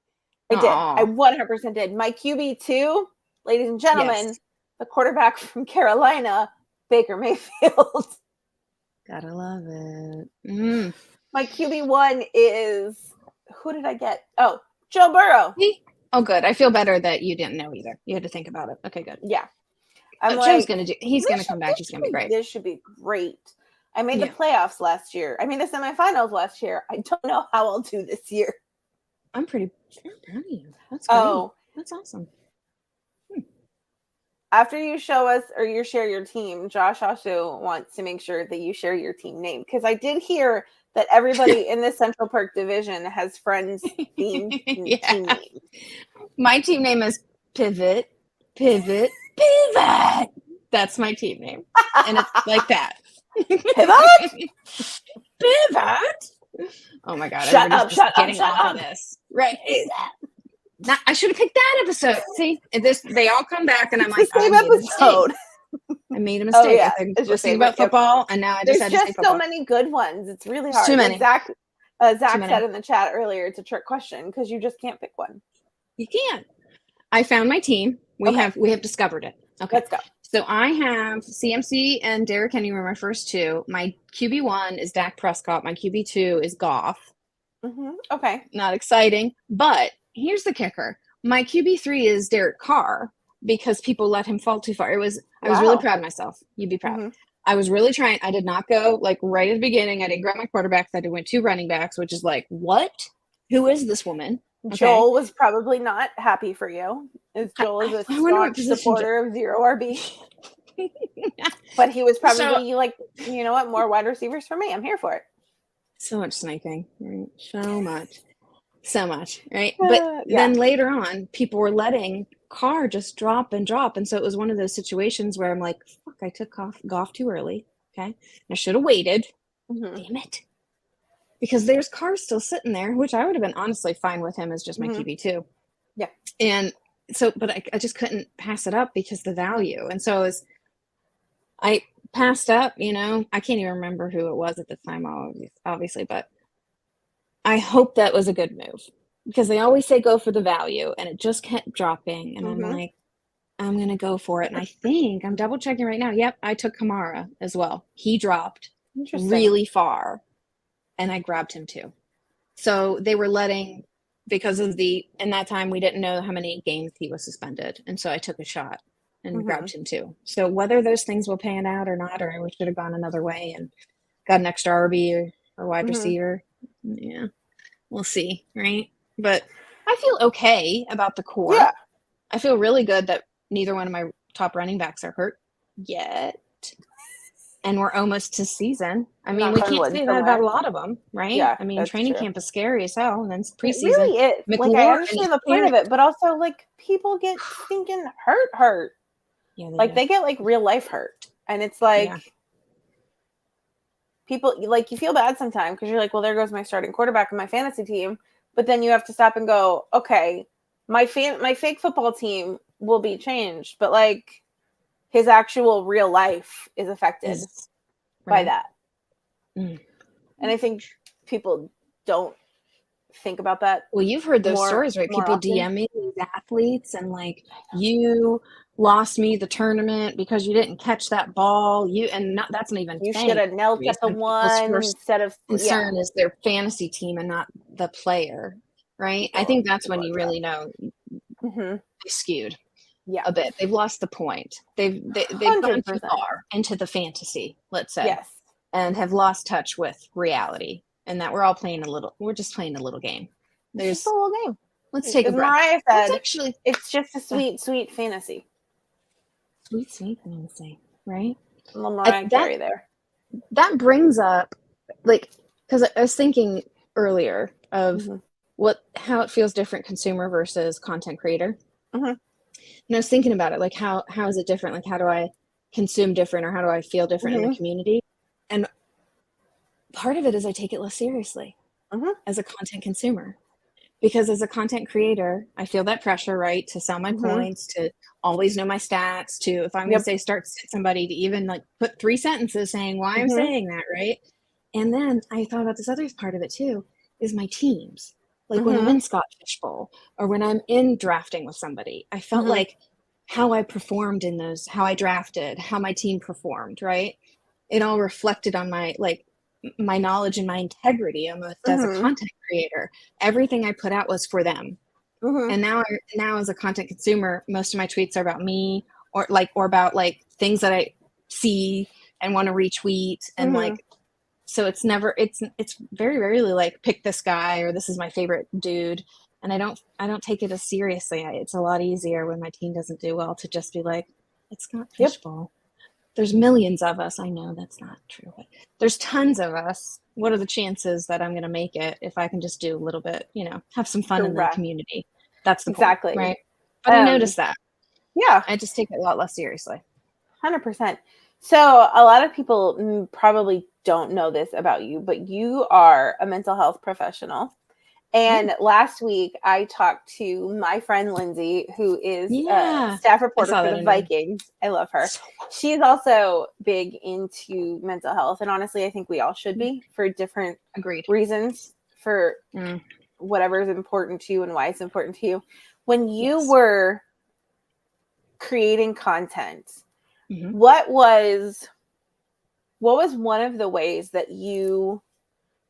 I did. I 100% did. My QB2, ladies and gentlemen, the quarterback from Carolina, Baker Mayfield. Gotta love it. My QB1 is, who did I get? Oh, Joe Burrow. Oh, good. I feel better that you didn't know either. You had to think about it. Okay, good. Yeah. Joe's he's gonna come back. He's gonna be great. This should be great. I made the playoffs last year. I made the semifinals last year. I don't know how I'll do this year. I'm proud of you. That's great. Oh, that's awesome. After you show us or you share your team, Josh also wants to make sure that you share your team name, because I did hear that everybody in the Central Park division has friends themed team names. My team name is Pivot. That's my team name, and it's like that. Pivot. Oh my God! Shut up! Getting off of this, right? I should have picked that episode. See, they all come back, and I'm like, same episode. I made a mistake. Oh, yeah. I was thinking about football, and now I just had to say football. There's so many good ones. It's really hard. Too many. Zach said in the chat earlier, it's a trick question because you just can't pick one. You can't. I found my team. We have discovered it. Okay, let's go. So I have CMC and Derrick Henry were my first two. My QB1 is Dak Prescott. My QB2 is Goff. Okay. Not exciting, but here's the kicker. My QB3 is Derek Carr because people let him fall too far. I was really proud of myself. You'd be proud. I was really trying. I did not go like right at the beginning. I didn't grab my quarterbacks. I went 2 running backs, which is like, what? Who is this woman? Okay. Joel was probably not happy for you. Joel is a staunch supporter of zero RB. But he was probably like, you know what, more wide receivers for me. I'm here for it. So much sniping. Right? So much, right? But then later on, people were letting Carr just drop. And so it was one of those situations where I'm like, fuck, I took Goff too early. Okay. I should have waited. Damn it. Because there's Carr still sitting there, which I would have been honestly fine with him as just my QB2. Yeah. And so, but I just couldn't pass it up because the value. And so I passed up, I can't even remember who it was at the time, obviously, but I hope that was a good move because they always say go for the value, and it just kept dropping. And I'm like, I'm going to go for it. And I think I'm double checking right now. Yep. I took Kamara as well. He dropped really far and I grabbed him too. So they were letting, because of in that time, we didn't know how many games he was suspended. And so I took a shot and grabbed him too. So whether those things will pan out or not, or we should have gone another way and got an extra RB or wide receiver. Yeah, we'll see, right? But I feel okay about the core. Yeah. I feel really good that neither one of my top running backs are hurt yet. And we're almost to season. I mean, we can't say that about a lot of them, right? Yeah, I mean, training camp is scary as hell, and then preseason. It really is. Like, I understand the point of it, but also, like, people get stinking hurt. Yeah, they get, like, real life hurt. And it's like, people, like, you feel bad sometimes because you're like, well, there goes my starting quarterback in my fantasy team. But then you have to stop and go, okay, my fake football team will be changed, but, like, his actual real life is affected by that. And I think people don't think about that. Well, you've heard those stories, right? People DMing these athletes and like, you lost me the tournament because you didn't catch that ball. That's not even you should have knelt at the one instead of concern is their fantasy team and not the player. right? people I think that's people when you are really know Mm-hmm. they skewed Yeah. a bit. They've lost the point. They've gone too 100%. far into the fantasy, let's say, Yes. and have lost touch with reality. And that we're just playing a little game. It's just a little game. Let's take a As breath. Mariah Let's said, actually it's just a sweet, sweet fantasy. sweet fantasy, right? A little Mariah Carey there. That brings up, like, because I was thinking earlier of how it feels different, consumer versus content creator. Mm-hmm. And I was thinking about it, like, how is it different? Like, how do I consume different, or how do I feel different in the community? And part of it is I take it less seriously as a content consumer, because as a content creator, I feel that pressure, right, to sell my points, to always know my stats, to, if I'm going to start somebody, to even like put 3 sentences saying why I'm saying that, right? And then I thought about this other part of it too, is my teams. Like when I'm in Scott Fishbowl, or when I'm in drafting with somebody, I felt like how I performed in those, how I drafted, how my team performed, right? It all reflected on my knowledge and my integrity almost as a content creator. Everything I put out was for them. And now as a content consumer, most of my tweets are about me, or about like things that I see and want to retweet, and like, so it's very rarely like pick this guy or this is my favorite dude. And I don't take it as seriously. It's a lot easier when my team doesn't do well to just be like, it's Scott Fishbowl. There's millions of us. I know that's not true, but there's tons of us. What are the chances that I'm going to make it if I can just do a little bit, have some fun in the community? That's the point, right? But I noticed that. Yeah. I just take it a lot less seriously. 100%. So a lot of people probably don't know this about you, but you are a mental health professional. And last week I talked to my friend Lindsay, who is a staff reporter for the Vikings. I love her. She's also big into mental health. And honestly, I think we all should be, for different reasons, for whatever is important to you and why it's important to you. When you were creating content, what was one of the ways that you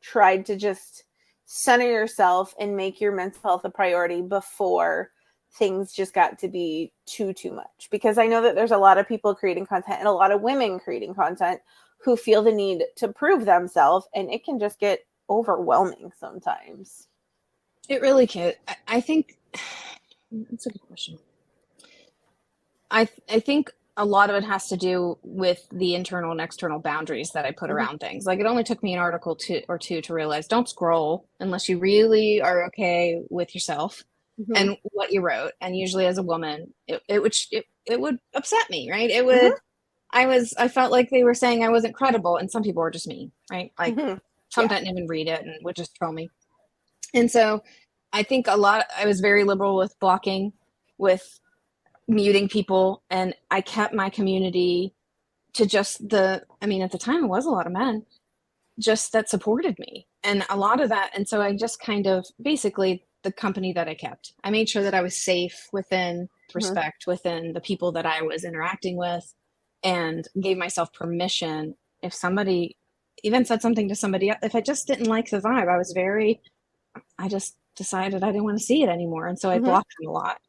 tried to just center yourself and make your mental health a priority before things just got to be too much? Because I know that there's a lot of people creating content, and a lot of women creating content, who feel the need to prove themselves, and it can just get overwhelming sometimes. It really can. I think that's a good question. I think a lot of it has to do with the internal and external boundaries that I put around things. Like, it only took me an article or two to realize, don't scroll unless you really are okay with yourself and what you wrote. And usually as a woman, it would upset me, right? It would, I felt like they were saying I wasn't credible, and some people were just mean, right? Like some didn't even read it and would just troll me. And so I think I was very liberal with blocking, with muting people, and I kept my community to just at the time it was a lot of men just that supported me, and a lot of that. And so I just kind of, basically, the company that I kept, I made sure that I was safe within respect within the people that I was interacting with, and gave myself permission. If somebody even said something to somebody else, if I just didn't like the vibe, I just decided I didn't want to see it anymore. And so I blocked them a lot.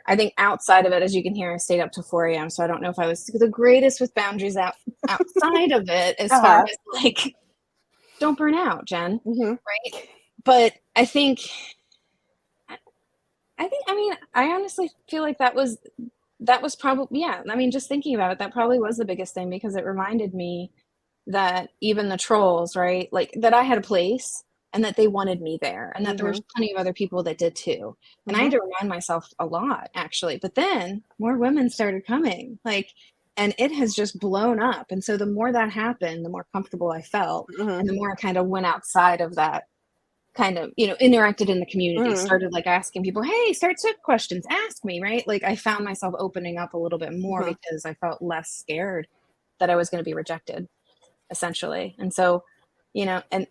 I think outside of it, as you can hear, I stayed up till 4 a.m. So I don't know if I was the greatest with boundaries outside of it, as far as like, don't burn out, Jen. Right. But I honestly feel like that was probably, just thinking about it, that probably was the biggest thing, because it reminded me that even the trolls, right, like, that I had a place, and that they wanted me there, and that there was plenty of other people that did too. And I had to remind myself a lot, actually. But then more women started coming, and it has just blown up. And so the more that happened, the more comfortable I felt, and the more I kind of went outside of that, kind of, interacted in the community, started like asking people, hey, start questions, ask me, right? Like, I found myself opening up a little bit more because I felt less scared that I was going to be rejected, essentially. And so, and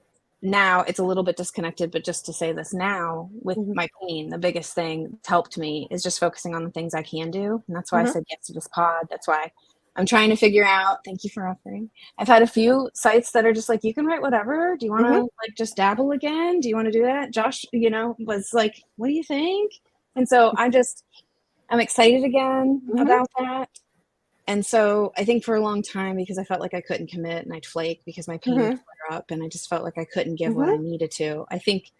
now it's a little bit disconnected, but just to say this, now with my pain, the biggest thing that's helped me is just focusing on the things I can do. And that's why I said yes to this pod. That's why I'm trying to figure out, thank you for offering. I've had a few sites that are just like, you can write whatever. Do you want to like just dabble again? Do you want to do that? Josh, was like, what do you think? And so I'm excited again about that. And so I think for a long time, because I felt like I couldn't commit and I'd flake because my pain would flare up and I just felt like I couldn't give what I needed to. I think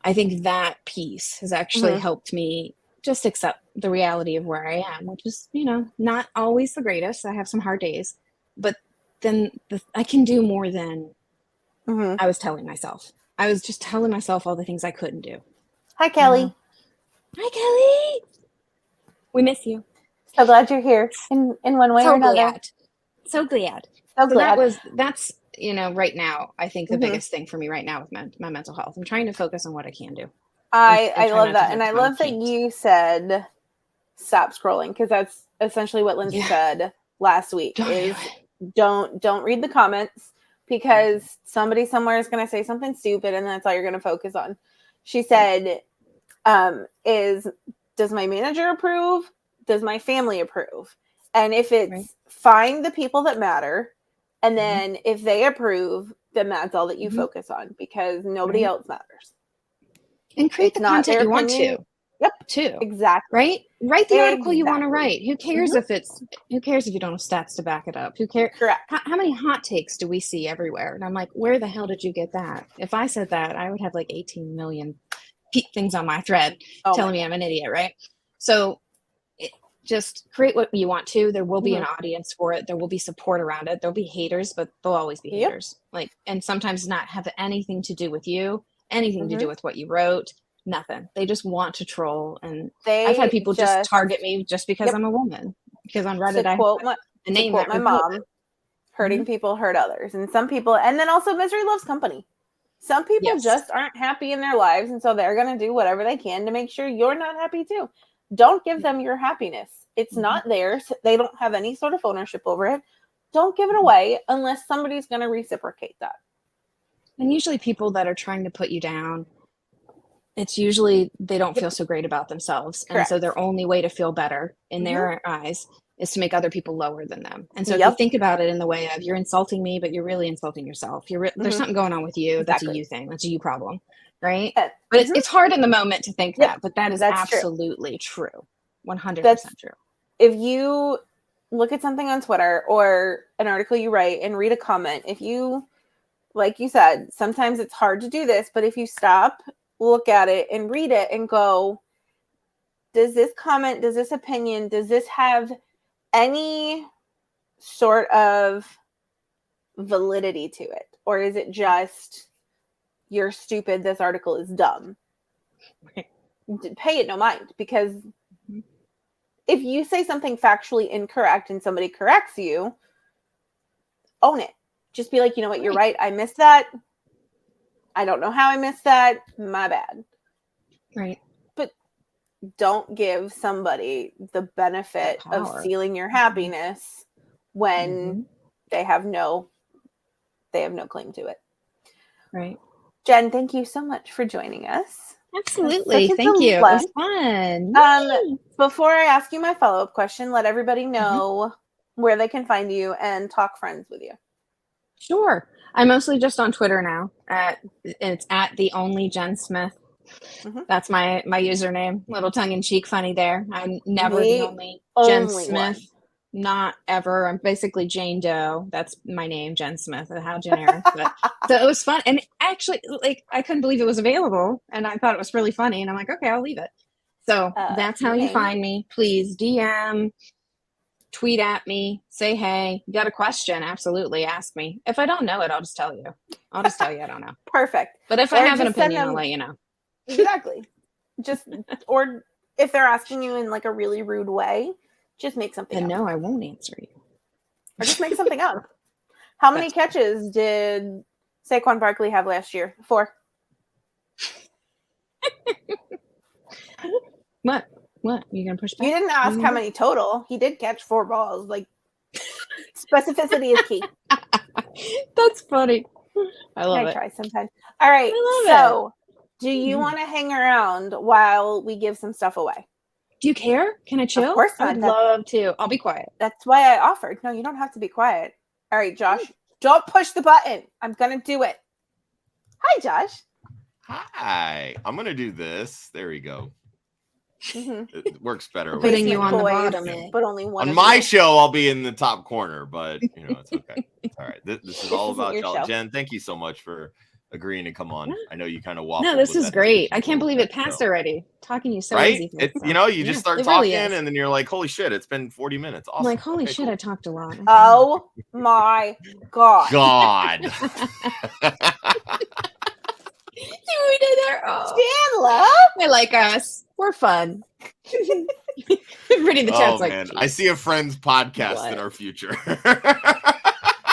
that piece has actually helped me just accept the reality of where I am, which is, not always the greatest. I have some hard days, but then I can do more than I was telling myself. I was just telling myself all the things I couldn't do. Hi, Kelly. Hi, Kelly. We miss you. So glad you're here in one way or another. So glad. That's, right now, I think the biggest thing for me right now with my mental health. I'm trying to focus on what I can do. I love that. And I love that you said stop scrolling, because that's essentially what Lindsay said last week don't read the comments, because somebody somewhere is going to say something stupid and that's all you're going to focus on. She said, does my manager approve? Does my family approve? And if it's find the people that matter, and then if they approve, then that's all that you focus on, because nobody else matters. And create the content you want to. Yep. Too. Exactly. Right? Write the article you want to write. Who cares who cares if you don't have stats to back it up? Who cares? Correct. How many hot takes do we see everywhere? And I'm like, where the hell did you get that? If I said that, I would have like 18 million things on my thread telling me I'm an idiot, right? So just create what you want to. There will be an audience for it. There will be support around it. There'll be haters, but there'll always be haters. And sometimes not have anything to do with you, anything to do with what you wrote, nothing. They just want to troll. And I've had people just target me just because I'm a woman. Because on Reddit, I quote my mom, hurting people hurt others. And some people, and then also misery loves company. Some people just aren't happy in their lives. And so they're going to do whatever they can to make sure you're not happy too. Don't give them your happiness. It's not theirs. They don't have any sort of ownership over it. Don't give it away unless somebody's going to reciprocate that. And usually people that are trying to put you down, it's usually they don't feel so great about themselves. Correct. And so their only way to feel better in their eyes is to make other people lower than them. And so if you think about it in the way of you're insulting me, but you're really insulting yourself. There's something going on with you. That's a you thing. That's a you problem. Right? But it's hard in the moment to think that, but that's absolutely true. 100% true. If you look at something on Twitter or an article you write and read a comment, if you, like you said, sometimes it's hard to do this, but if you stop, look at it and read it and go, does this comment, does this opinion, does this have any sort of validity to it? Or is it just, you're stupid, this article is dumb? Pay it no mind, because if you say something factually incorrect and somebody corrects you, own it. Just be like, you know what, you're right. I missed that. I don't know how I missed that. My bad. Right. But don't give somebody the benefit of stealing your happiness when they have no claim to it. Right. Jen, thank you so much for joining us. Absolutely. Thank you. It was fun. Before I ask you my follow-up question, let everybody know where they can find you and talk friends with you. Sure. I'm mostly just on Twitter now. It's at the only Jen Smith. That's my username. Little tongue-in-cheek funny there. I'm never the only Jen Smith. One. Not ever. I'm basically Jane Doe. That's my name, Jen Smith. How generic. But, so it was fun. And actually, I couldn't believe it was available. And I thought it was really funny. And I'm like, okay, I'll leave it. So that's how you find me. Please DM, tweet at me, say, hey, you got a question? Absolutely. Ask me. If I don't know it, I'll just tell you. I don't know. Perfect. But if I have an opinion, I'll let you know. Exactly. Or if they're asking you in like a really rude way, just make something up. No, I won't answer you. Or just make something up. How many catches did Saquon Barkley have last year? 4. What? You gonna push back? You didn't ask how many total. He did catch 4 balls. Like, specificity is key. That's funny. I love it. I try sometimes. All right. So, do you want to hang around while we give some stuff away? Do you care? Can I chill? Of course I not. would love to. I'll be quiet. That's why I offered. No, you don't have to be quiet. All right, Josh, don't push the button. I'm going to do it. Hi, Josh. Hi. I'm going to do this. There we go. It works better. Putting you on the Boys, bottom. but only one On of my you. show, I'll be in the top corner, but it's okay. It's all right. This is all isn't about your y'all. show. Jen, thank you so much for agreeing to come on. I know you kind of waffled. No, this with is that great. decision I a can't little bit bit, passed so- already. Talking to you so right? easy. You just start it talking really is. and then you're like, holy shit, it's been 40 minutes. Awesome. I'm like, holy Okay, shit, cool. I talked a lot. Oh my God. God. See what we did there? Oh. Chandler. I like us. We're fun. Everybody in the chat's like, man. I see a Friends podcast What? in our future.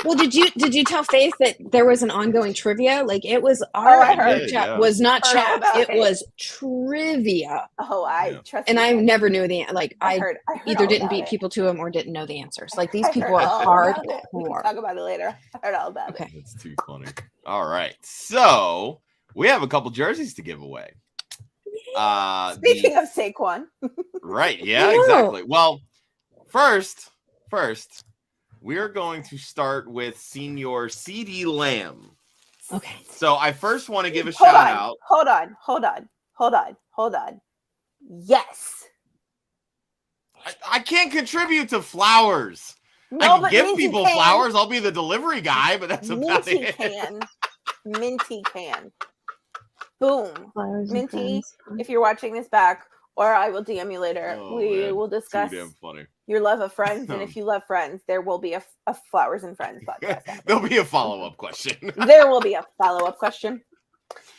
well, did you tell Faith that there was an ongoing trivia? Like it was I our heard. group chat Yeah. was not Heard all chat. about It it. was trivia. Oh, I Yeah. trust And you. I never knew the like I heard either all didn't about beat it. people to them or didn't know the answers. Like these I people heard are all about it. We can hardcore. talk about it later. I heard all about Okay. That's too funny. All right. So we have a couple jerseys to give away. it. Speaking of Saquon. Right. Yeah, I know. exactly. Well, first, we're going to start with Senior CD Lamb. Okay. So I first want to give a Hold shout on. out. Hold on. Yes. I can't contribute to flowers. I No, can but give Minty people can. flowers. I'll be the delivery guy, but that's about Minty it. can. Minty can. Boom. Flowers and Minty, friends. if you're watching this back, or I will DM you later, Oh, we man. will discuss Too damn funny. your love of Friends. And if you love Friends, there will be a Flowers and Friends podcast. There'll be a follow-up question. There will be a follow-up question.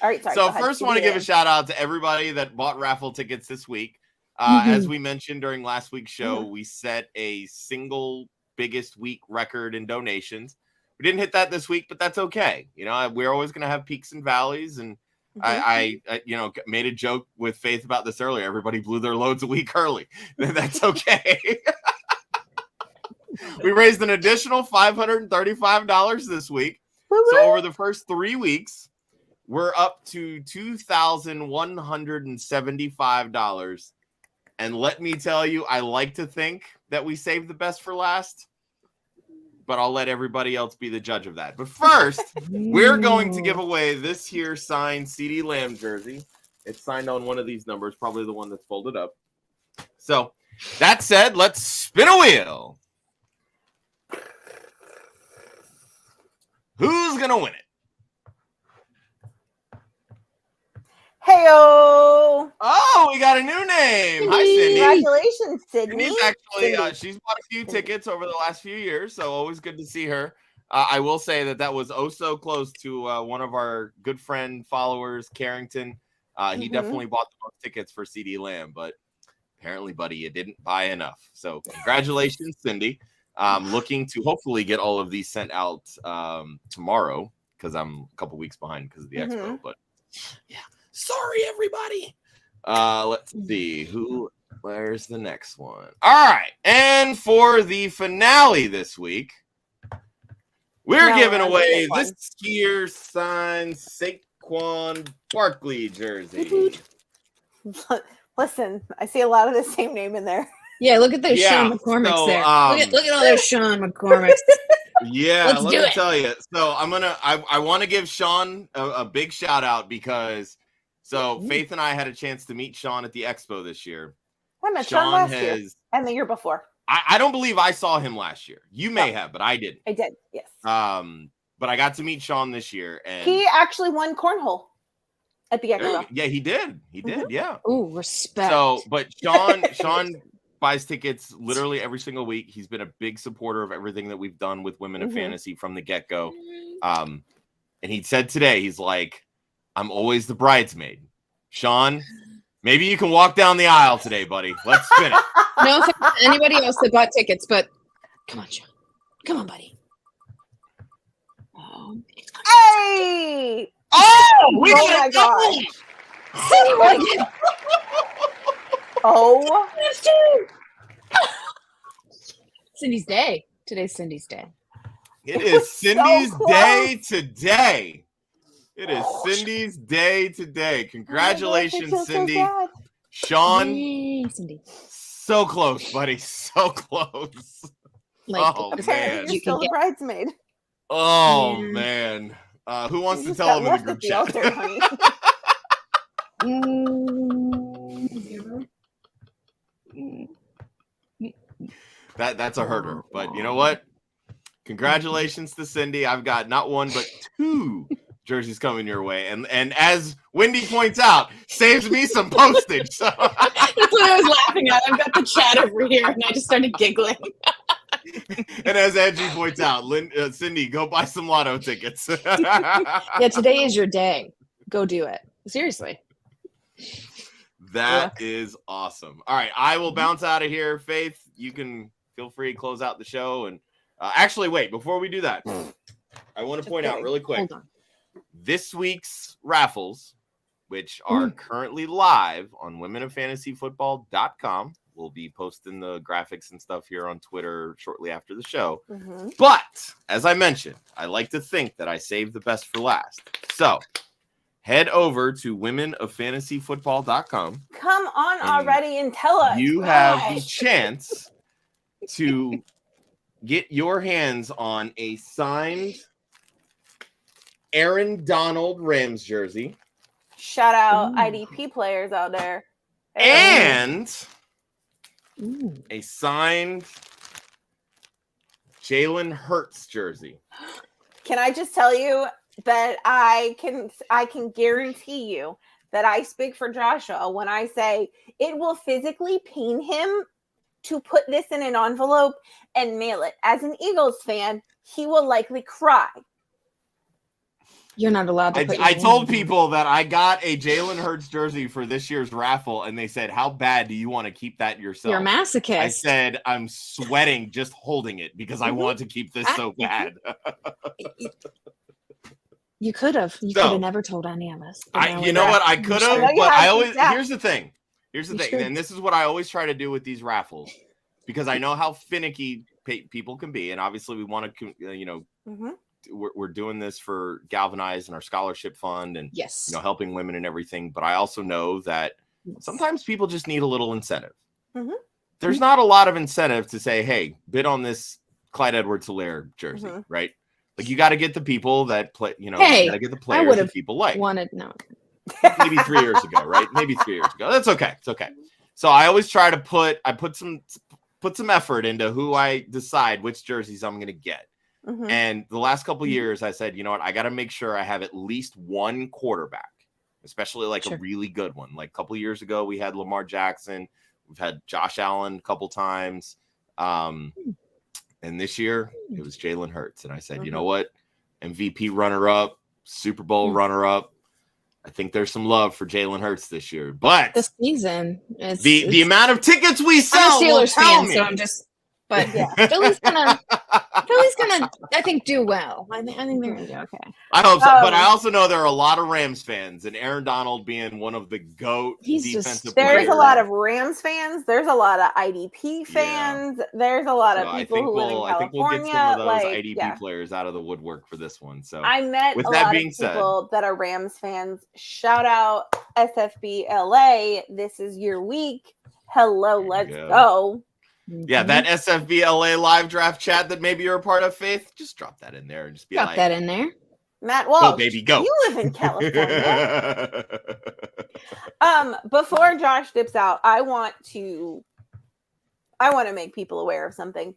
All right, sorry. So go ahead. first, Do want to it give a again. shout out to everybody that bought raffle tickets this week. Mhm. As we mentioned during last week's show, Mhm. we set a single biggest week record in donations. We didn't hit that this week, but that's okay. We're always going to have peaks and valleys. And I made a joke with Faith about this earlier. Everybody blew their loads a week early. That's okay. We raised an additional $535 this week. So over the first 3 weeks, we're up to $2,175. And let me tell you, I like to think that we saved the best for last, but I'll let everybody else be the judge of that. But first, we're going to give away this here signed CD Lamb jersey. It's signed on one of these numbers, probably the one that's folded up. So that said, let's spin a wheel. Who's going to win it? Heyo! Oh, we got a new name. Hi, Cindy. Congratulations, Sydney. Cindy's actually, Cindy. she's bought a few tickets over the last few years, so always good to see her. I will say that was oh so close to one of our good friend followers, Carrington. He definitely bought the most tickets for CD Lamb, but apparently, buddy, you didn't buy enough. So congratulations, Cindy. Looking to hopefully get all of these sent out tomorrow because I'm a couple weeks behind because of the expo. But yeah, sorry, everybody. Let's see where's the next one. All right, and for the finale this week, we're giving away this year's signed Saquon Barkley jersey. Listen, I see a lot of the same name in there. Yeah, look at those Yeah, Sean McCormicks so, there. Look at all those Sean McCormicks. Yeah, Let's let do me it. tell you. So I want to give Sean a big shout out because Faith and I had a chance to meet Sean at the expo this year. I met Sean last year and the year before. I don't believe I saw him last year. You may have, but I didn't. I did, yes. But I got to meet Sean this year, and He actually won cornhole at the expo. yeah, he did. He did, yeah. Ooh, respect. So, but Sean buys tickets literally every single week. He's been a big supporter of everything that we've done with Women in Fantasy from the get-go. And he said today, he's like, I'm always the bridesmaid. Sean, maybe you can walk down the aisle today, buddy. Let's spin it. No offense to anybody else that bought tickets, but come on, Sean. Come on, buddy. Hey! Oh, we Oh got my a double! gosh. Cindy won again. Oh. Cindy's day. Today's Cindy's day. It is Cindy's close. day today. It is Oh, Cindy's day today. Congratulations, Oh my gosh, I feel so Cindy. bad. Sean, Yay, Cindy. so close, buddy. So close. Like, Oh, Apparently, man. you're You still can the get- bridesmaid. Oh, Yeah. man. Who wants You to just tell got him in the left group at the chat? altar, honey. That's a herder. But you know what? Congratulations to Cindy. I've got not one, but 2 jerseys coming your way. And as Wendy points out, saves me some postage. So. That's what I was laughing at. I've got the chat over here, and I just started giggling. And as Angie points out, Cindy, go buy some lotto tickets. Yeah, today is your day. Go do it. Seriously. That is awesome. All right, I will bounce out of here. Faith, you can feel free to close out the show. And actually, wait, before we do that, I want to point out really quick. Hold on. This week's raffles, which are currently live on womenoffantasyfootball.com. We'll be posting the graphics and stuff here on Twitter shortly after the show. Mm-hmm. But as I mentioned, I like to think that I saved the best for last. So head over to womenoffantasyfootball.com. Come on already and tell us. You have the chance to get your hands on a signed Aaron Donald Rams jersey. Shout out Ooh. IDP players out there. And Ooh. a signed Jalen Hurts jersey. Can I just tell you that I can guarantee you that I speak for Joshua when I say it will physically pain him to put this in an envelope and mail it. As an Eagles fan, he will likely cry. You're not allowed to put I your told name in. people that I got a Jalen Hurts jersey for this year's raffle, and they said, how bad do you want to keep that yourself? You're a masochist. I said, I'm sweating just holding it because I want to keep this so bad. You could have. You So, could have never told any of us. But now You we know know. what? I could have, sure? but I Yeah, always, yeah. here's the thing, You should. and this is what I always try to do with these raffles, because I know how finicky people can be, and obviously we want to, Mm-hmm. we're doing this for Galvanize and our scholarship fund and Yes. helping women and everything, but I also know that sometimes people just need a little incentive. Mhm. There's not a lot of incentive to say, hey, bid on this Clyde Edwards-Helaire jersey, Mhm. right? Like, you got to get the people that play, Hey, you got to get the players would've that people like. Wanted no. Maybe 3 years ago, right? Maybe 3 years ago. That's okay. It's okay. So I always try to put some effort into who I decide which jerseys I'm going to get. Mm-hmm. And the last couple of years, I said, you know what? I got to make sure I have at least one quarterback, especially like Sure. a really good one. Like a couple of years ago, we had Lamar Jackson. We've had Josh Allen a couple times. And this year, it was Jalen Hurts. And I said, you know what? MVP runner-up, Super Bowl runner-up. I think there's some love for Jalen Hurts this year. But This season, the amount of tickets we I'm sell a Steelers will tell fan, me. so I'm just. But Yeah. Philly's gonna, I think, do well. I think they're gonna do okay. I hope so, but I also know there are a lot of Rams fans, and Aaron Donald being one of the GOAT He's just- defensive There's players. a lot of Rams fans. There's a lot of IDP fans. There's a lot of So people who live in I think we'll California. get some of those like, IDP yeah. players out of the woodwork for this one. So I met With a that lot being of said- people that are Rams fans. Shout out SFB LA. This is your week. Hello, There let's you go. go. yeah, that SFBLA live draft chat that maybe you're a part of, Faith, just drop that in there and just be Drop like, that in there. Matt Walsh. go, baby, go. You live in California. Before Josh dips out, I want to make people aware of something.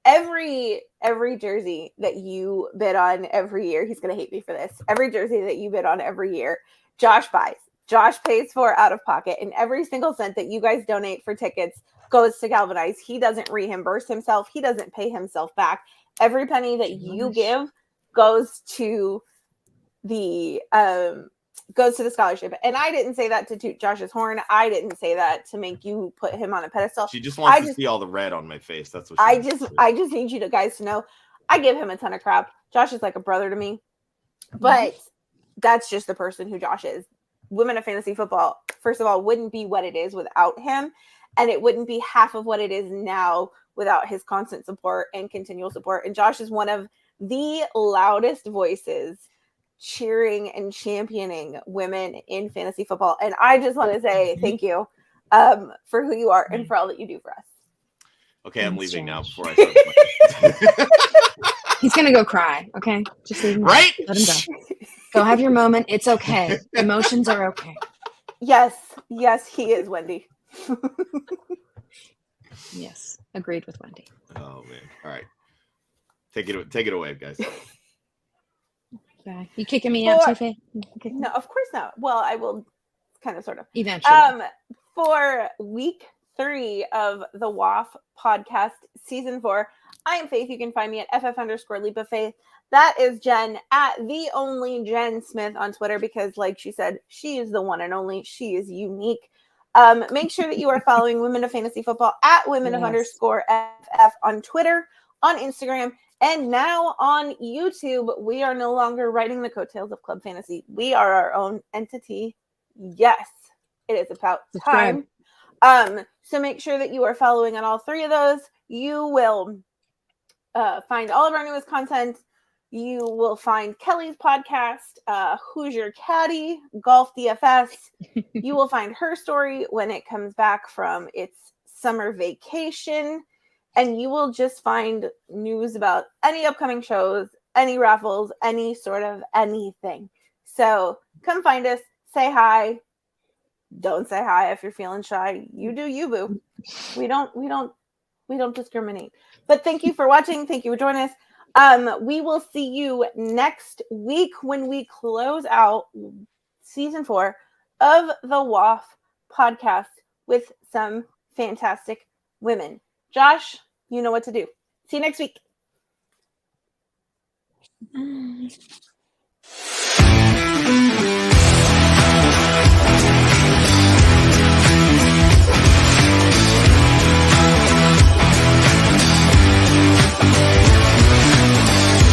Every jersey that you bid on every year, he's gonna hate me for this. Every jersey that you bid on every year, Josh buys. Josh pays for out of pocket, and every single cent that you guys donate for tickets goes to Galvanize. He doesn't reimburse himself. He doesn't pay himself back. Every penny that you give goes to the scholarship. And I didn't say that to toot Josh's horn. I didn't say that to make you put him on a pedestal. She just wants to just- see all the red on my face. That's what she I wants to just see. need you guys to know I give him a ton of crap. Josh is like a brother to me, but that's just the person who Josh is. Women of Fantasy Football, first of all, wouldn't be what it is without him, and it wouldn't be half of what it is now without his constant support and continual support. And Josh is one of the loudest voices cheering and championing women in fantasy football. And I just want to say thank you. for who you are and for all that you do for us. Okay, I'm Thanks, leaving now Josh. before I start. He's gonna go cry. Okay, just leave him. Right? Let him go. Go have your moment. It's okay. Emotions are okay. Yes, he is, Wendy. Yes, agreed with Wendy. Oh man! All right, take it away, guys. You kicking me out too, Faith? No, of course not. Well, I will, kind of, sort of. Eventually. For week 3 of the WOFF Podcast Season 4, I am Faith. You can find me at ff_leap-of-faith. That is Jen at the only Jen Smith on Twitter because, like she said, she is the one and only. She is unique. Make sure that you are following Women of Fantasy Football at women_FF on Twitter, on Instagram, and now on YouTube. We are no longer riding the coattails of Club Fantasy. We are our own entity. Yes, it is about time. So make sure that you are following on all 3 of those. You will find all of our newest content. You will find Kelly's podcast, Who's Your Caddy, Golf DFS. You will find her story when it comes back from its summer vacation. And you will just find news about any upcoming shows, any raffles, any sort of anything. So come find us, say hi. Don't say hi if you're feeling shy. You do you, boo. We don't discriminate. But thank you for watching. Thank you for joining us. We will see you next week when we close out season 4 of the WOFF Podcast with some fantastic women. Josh, you know what to do. See you next week. Bye.